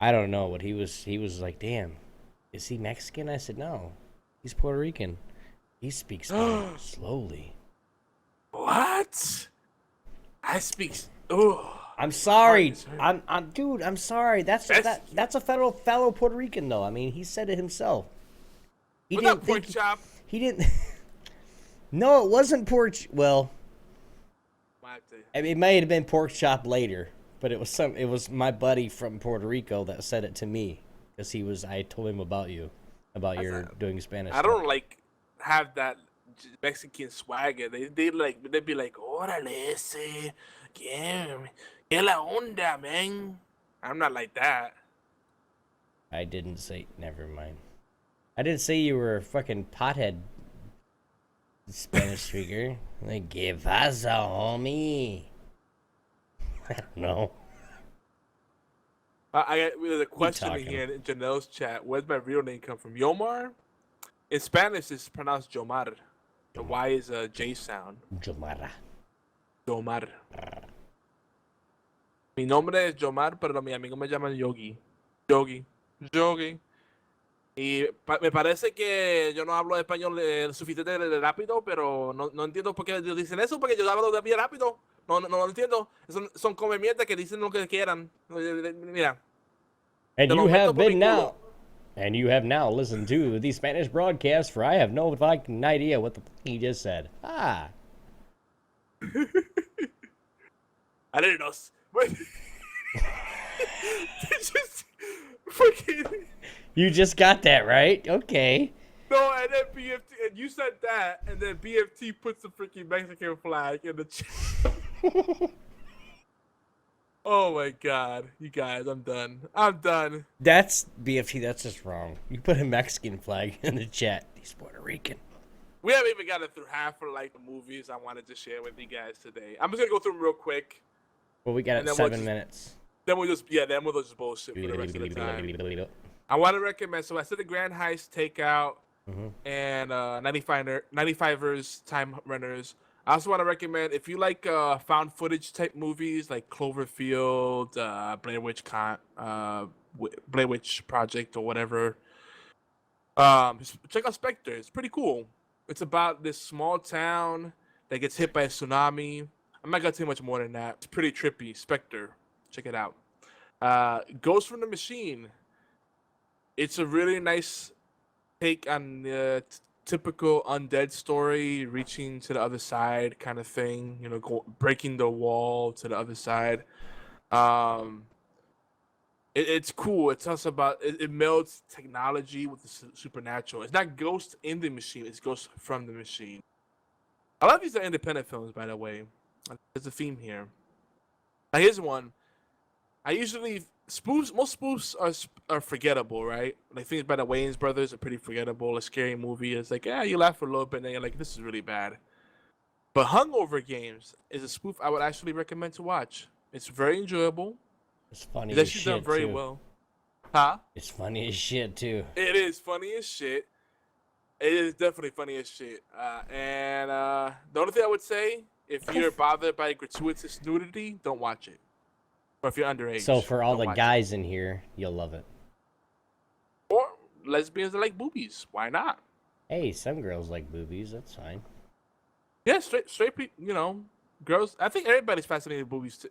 I don't know what he was like, damn, is he Mexican? I said, no, he's Puerto Rican. He speaks Spanish slowly. What? I speak. Oh, I'm sorry. Dude, I'm sorry. That's a fellow Puerto Rican though. I mean, he said it himself. He What's didn't up, pork think chop? he didn't. No, it wasn't pork. Well, I mean, it may have been pork chop later, but it was my buddy from Puerto Rico that said it to me because I told him about you, about your doing Spanish. I don't like have that Mexican swagger. They'd be like, "Órale ese, que la onda, man." I'm not like that. I didn't say. Never mind. I didn't say you were a fucking pothead Spanish speaker. Like, ¿qué pasa, homie? I don't know. There's a question in here in Janelle's chat. Where's my real name come from? Yomar? In Spanish, it's pronounced Jomar. The Y is a J sound. Jomara. Jomar. Mi nombre es Jomar, pero mi amigo me llaman Yogi. Yogi. jogging. Y me parece que yo no hablo español suficiente rápido, pero no entiendo por qué ellos dicen eso, porque yo hablo de bien rápido. No lo entiendo. Son come mierda que dicen lo que quieran. Mira, And te lo you meto have por mi been culo. now. And you have now listened to the Spanish broadcast for I have no fucking idea what the fuck he just said. Ah. I didn't know. Wait. Just fucking. You just got that right? Okay. No, and then BFT, and you said that, and then BFT puts the freaking Mexican flag in the chat. Oh my god, you guys, I'm done. I'm done. That's BFT, that's just wrong. You put a Mexican flag in the chat. He's Puerto Rican. We haven't even gotten through half of like the movies I wanted to share with you guys today. I'm just gonna go through them real quick. Well, we got And it then 7 minutes. Then we'll just bullshit for the rest of the time. I want to recommend. So I said the Grand Heist Takeout and 95ers Time Runners. I also want to recommend if you like found footage type movies like Cloverfield, Blair Witch Project or whatever. Check out Spectre. It's pretty cool. It's about this small town that gets hit by a tsunami. I'm not gonna tell you much more than that. It's pretty trippy. Spectre. Check it out. Ghost from the Machine. It's a really nice take on the typical undead story, reaching to the other side kind of thing. You know, breaking the wall to the other side. It's cool. It tells about it melds technology with the supernatural. It's not ghost in the machine. It's ghost from the machine. A lot of these are independent films, by the way. There's a theme here. Now here's one. I usually most spoofs are forgettable, right? Like things by the Wayans brothers are pretty forgettable. A scary movie is like, yeah, you laugh for a little bit, and then you're like, this is really bad. But Hungover Games is a spoof I would actually recommend to watch. It's very enjoyable. It's funny It's as actually shit, done very too. well. Huh? It's funny as shit, too. It is funny as shit. It is definitely funny as shit. And the only thing I would say, if you're bothered by gratuitous nudity, don't watch it. Or if you're underage. So for all don't the watch guys in here, you'll love it. it. Or lesbians that like boobies. Why not? Hey, some girls like boobies. That's fine. Yeah, straight people, you know, girls. I think everybody's fascinated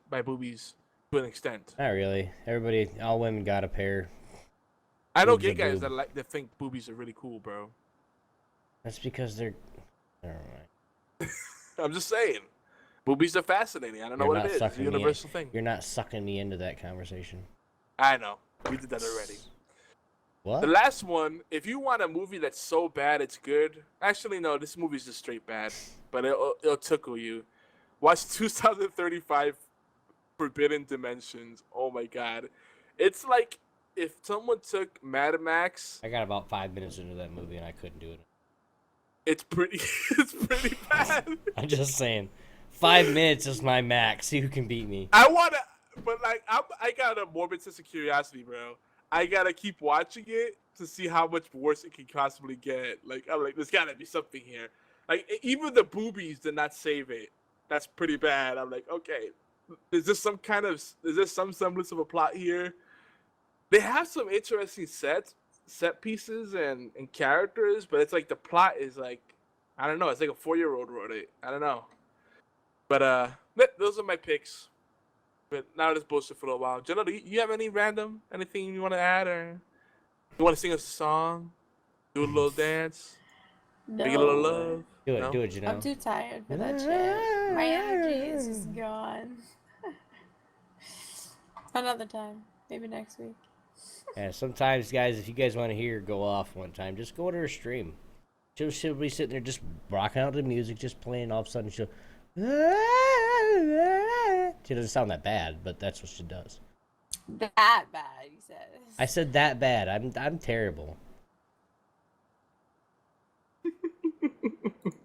by boobies to an extent. Not really. Everybody, all women got a pair. I know Boob's gay a guys boob. that think boobies are really cool, bro. That's because they're... Never mind. I'm just saying. Boobies are fascinating. I don't know You're what not it is. It's a sucking me in. universal thing. You're not sucking me into that conversation. I know. We did that already. What? The last one, if you want a movie that's so bad it's good. Actually, no, this movie's just straight bad. But it'll tickle you. Watch 2035 Forbidden Dimensions. Oh my god. It's like if someone took Mad Max. I got about 5 minutes into that movie and I couldn't do it. It's pretty bad. I'm just saying. 5 minutes is my max. Who can beat me? I got a morbid sense of curiosity, bro. I gotta keep watching it to see how much worse it can possibly get. Like, I'm like, there's gotta be something here. Like, even the boobies did not save it. That's pretty bad. I'm like, okay, is there some semblance of a plot here? They have some interesting set pieces and characters, but it's like the plot is like, I don't know. It's like a 4-year-old wrote it. I don't know. But those are my picks. But now this bullshit for a while. Jenna, do you have anything you want to add, or you want to sing us a song, do a little dance, No. make a little love? Do it, No? do it, you know. I'm too tired for that shit. My energy is just gone. Another time. Maybe next week. Yeah, sometimes, guys, if you guys want to hear her go off one time, just go to her stream. She'll be sitting there just rocking out the music, just playing. All of a sudden, she'll... She doesn't sound that bad, but that's what she does. That bad, he says. I said that bad. I'm terrible.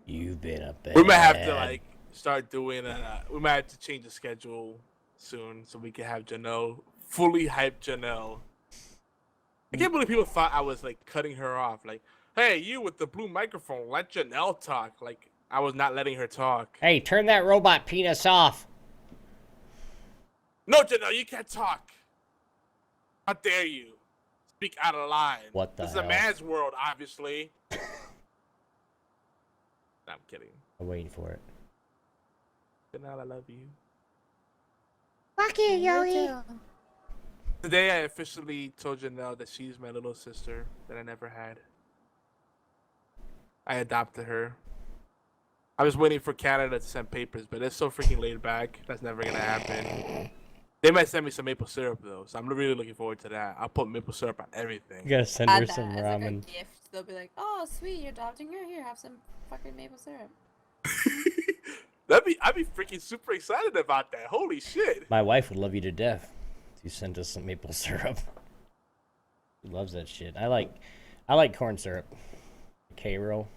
You've been a bad... We might have to start doing. We might have to change the schedule soon so we can have Janelle fully hyped. Janelle. I can't believe people thought I was like cutting her off. Like, hey, you with the blue microphone, let Janelle talk. Like, I was not letting her talk. Hey, turn that robot penis off. No, Janelle, you can't talk. How dare you? speak out of line. What the This is hell? a man's world, obviously. No, I'm kidding. I'm waiting for it. Janelle, I love you. Fuck you, Yogi. Today, I officially told Janelle that she's my little sister that I never had. I adopted her. I was waiting for Canada to send papers, but it's so freaking laid back. That's never gonna happen. They might send me some maple syrup though, so I'm really looking forward to that. I'll put maple syrup on everything. You gotta send her Add some that as like a ramen. gift. They'll be like, "Oh, sweet, you're adopting her. Here, have some fucking maple syrup." I'd be freaking super excited about that. Holy shit! My wife would love you to death if you sent us some maple syrup. She loves that shit. I like corn syrup. K-roll.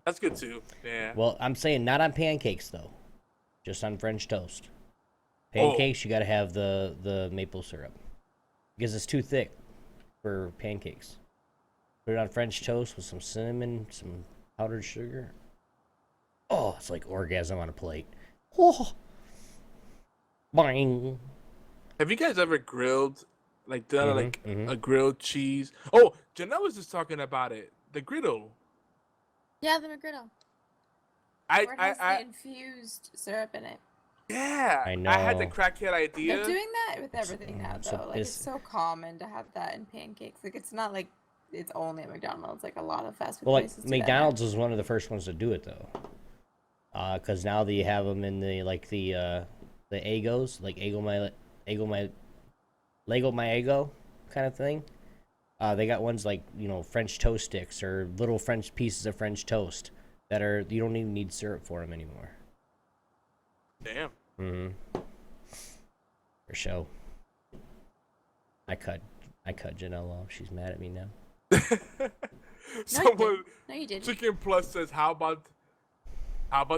That's good too. Yeah. Well, I'm saying not on pancakes though, just on French toast. Pancakes, you gotta have the maple syrup because it's too thick for pancakes. Put it on French toast with some cinnamon, some powdered sugar. Oh, it's like orgasm on a plate. Oh, boing. Have you guys ever grilled, like done a grilled cheese? Oh, Janelle was just talking about it. The griddle. Yeah, the McGriddle. Where it has the infused syrup in it. Yeah, I know. I had the crackhead idea. They're doing that with everything now, So though. Like, it's so common to have that in pancakes. Like, it's not like it's only at McDonald's. Like, a lot of fast food Well, like places do that now. McDonald's was one of the first ones to do it though, because now they have them in the Eggos, like Lego my Eggo kind of thing. They got ones like, you know, French toast sticks or little French pieces of French toast that are, you don't even need syrup for them anymore. Damn. For show. I cut Janelle off. She's mad at me now. Someone, No, you didn't. Chicken Plus says, how about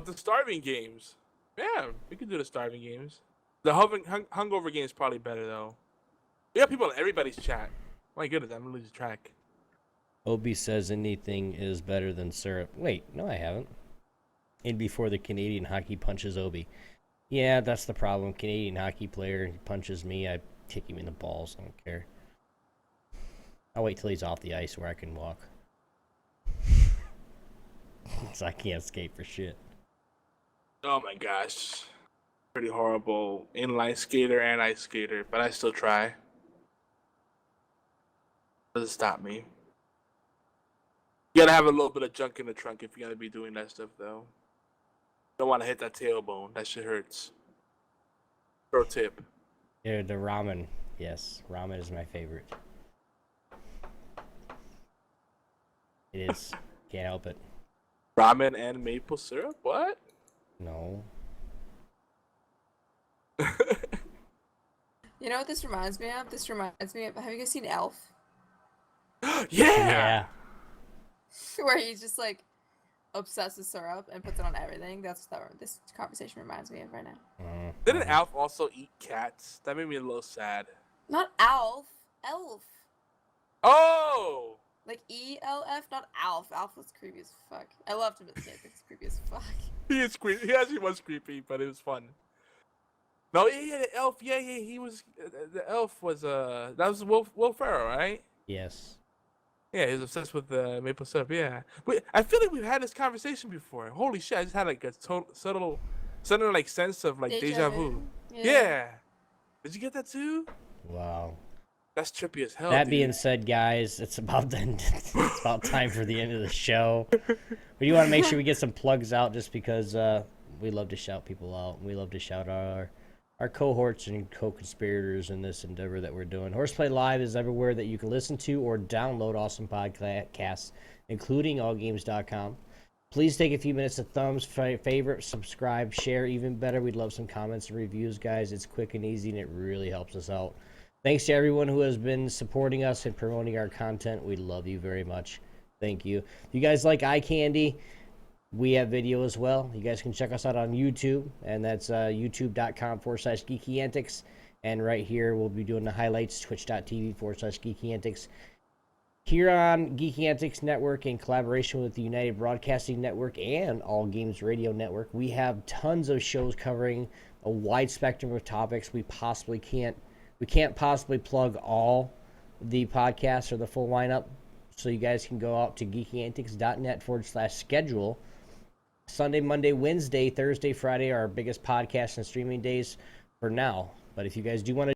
the starving games? Yeah, we could do the starving games. The hungover game is probably better though. We got people in everybody's chat. My goodness, I'm losing track. Obi says anything is better than syrup. Wait, no, I haven't. And before the Canadian hockey punches Obi. Yeah, that's the problem. Canadian hockey player punches me, I kick him in the balls. I don't care. I'll wait till he's off the ice where I can walk. So I can't skate for shit. Oh my gosh. Pretty horrible inline skater and ice skater, but I still try. Doesn't stop me. You gotta have a little bit of junk in the trunk if you're gonna be doing that stuff, though. Don't want to hit that tailbone. That shit hurts. Pro tip. Yeah, the ramen. Yes, ramen is my favorite. It is. Can't help it. Ramen and maple syrup? What? No. You know what this reminds me of? This reminds me of, have you guys seen Elf? Yeah! Where he's just like obsessed with syrup and puts it on everything. That's what this conversation reminds me of right now. Didn't Alf also eat cats? That made me a little sad. Not Alf. Elf. Oh! Like ELF, not Alf. Alf was creepy as fuck. I loved him as a kid. He's creepy as fuck. He is creepy. He actually was creepy, but it was fun. No, yeah, the elf. Yeah, he was. The elf was that was Will Ferrell, right? Yes. Yeah, he's obsessed with maple syrup. Yeah, I feel like we've had this conversation before. Holy shit! I just had like a subtle like sense of like deja vu. Yeah. Did you get that too? Wow. That's trippy as hell. That dude. being said, guys, it's about time for the end of the show. We do want to make sure we get some plugs out, just because we love to shout people out. We love to shout out our cohorts and co-conspirators in this endeavor that we're doing. Horseplay Live is everywhere that you can listen to or download awesome podcasts, including allgames.com. Please take a few minutes to thumbs, favorite, subscribe, share. Even better, we'd love some comments and reviews, guys. It's quick and easy, and it really helps us out. Thanks to everyone who has been supporting us and promoting our content. We love you very much. Thank you. If you guys like eye candy, we have video as well. You guys can check us out on YouTube, and that's youtube.com/geekyantics. And right here, we'll be doing the highlights, twitch.tv/geekyantics. Here on Geeky Antics Network, in collaboration with the United Broadcasting Network and All Games Radio Network, we have tons of shows covering a wide spectrum of topics. We can't possibly plug all the podcast or the full lineup, so you guys can go out to geekyantics.net/schedule. Sunday, Monday, Wednesday, Thursday, Friday are our biggest podcast and streaming days for now. But if you guys do want to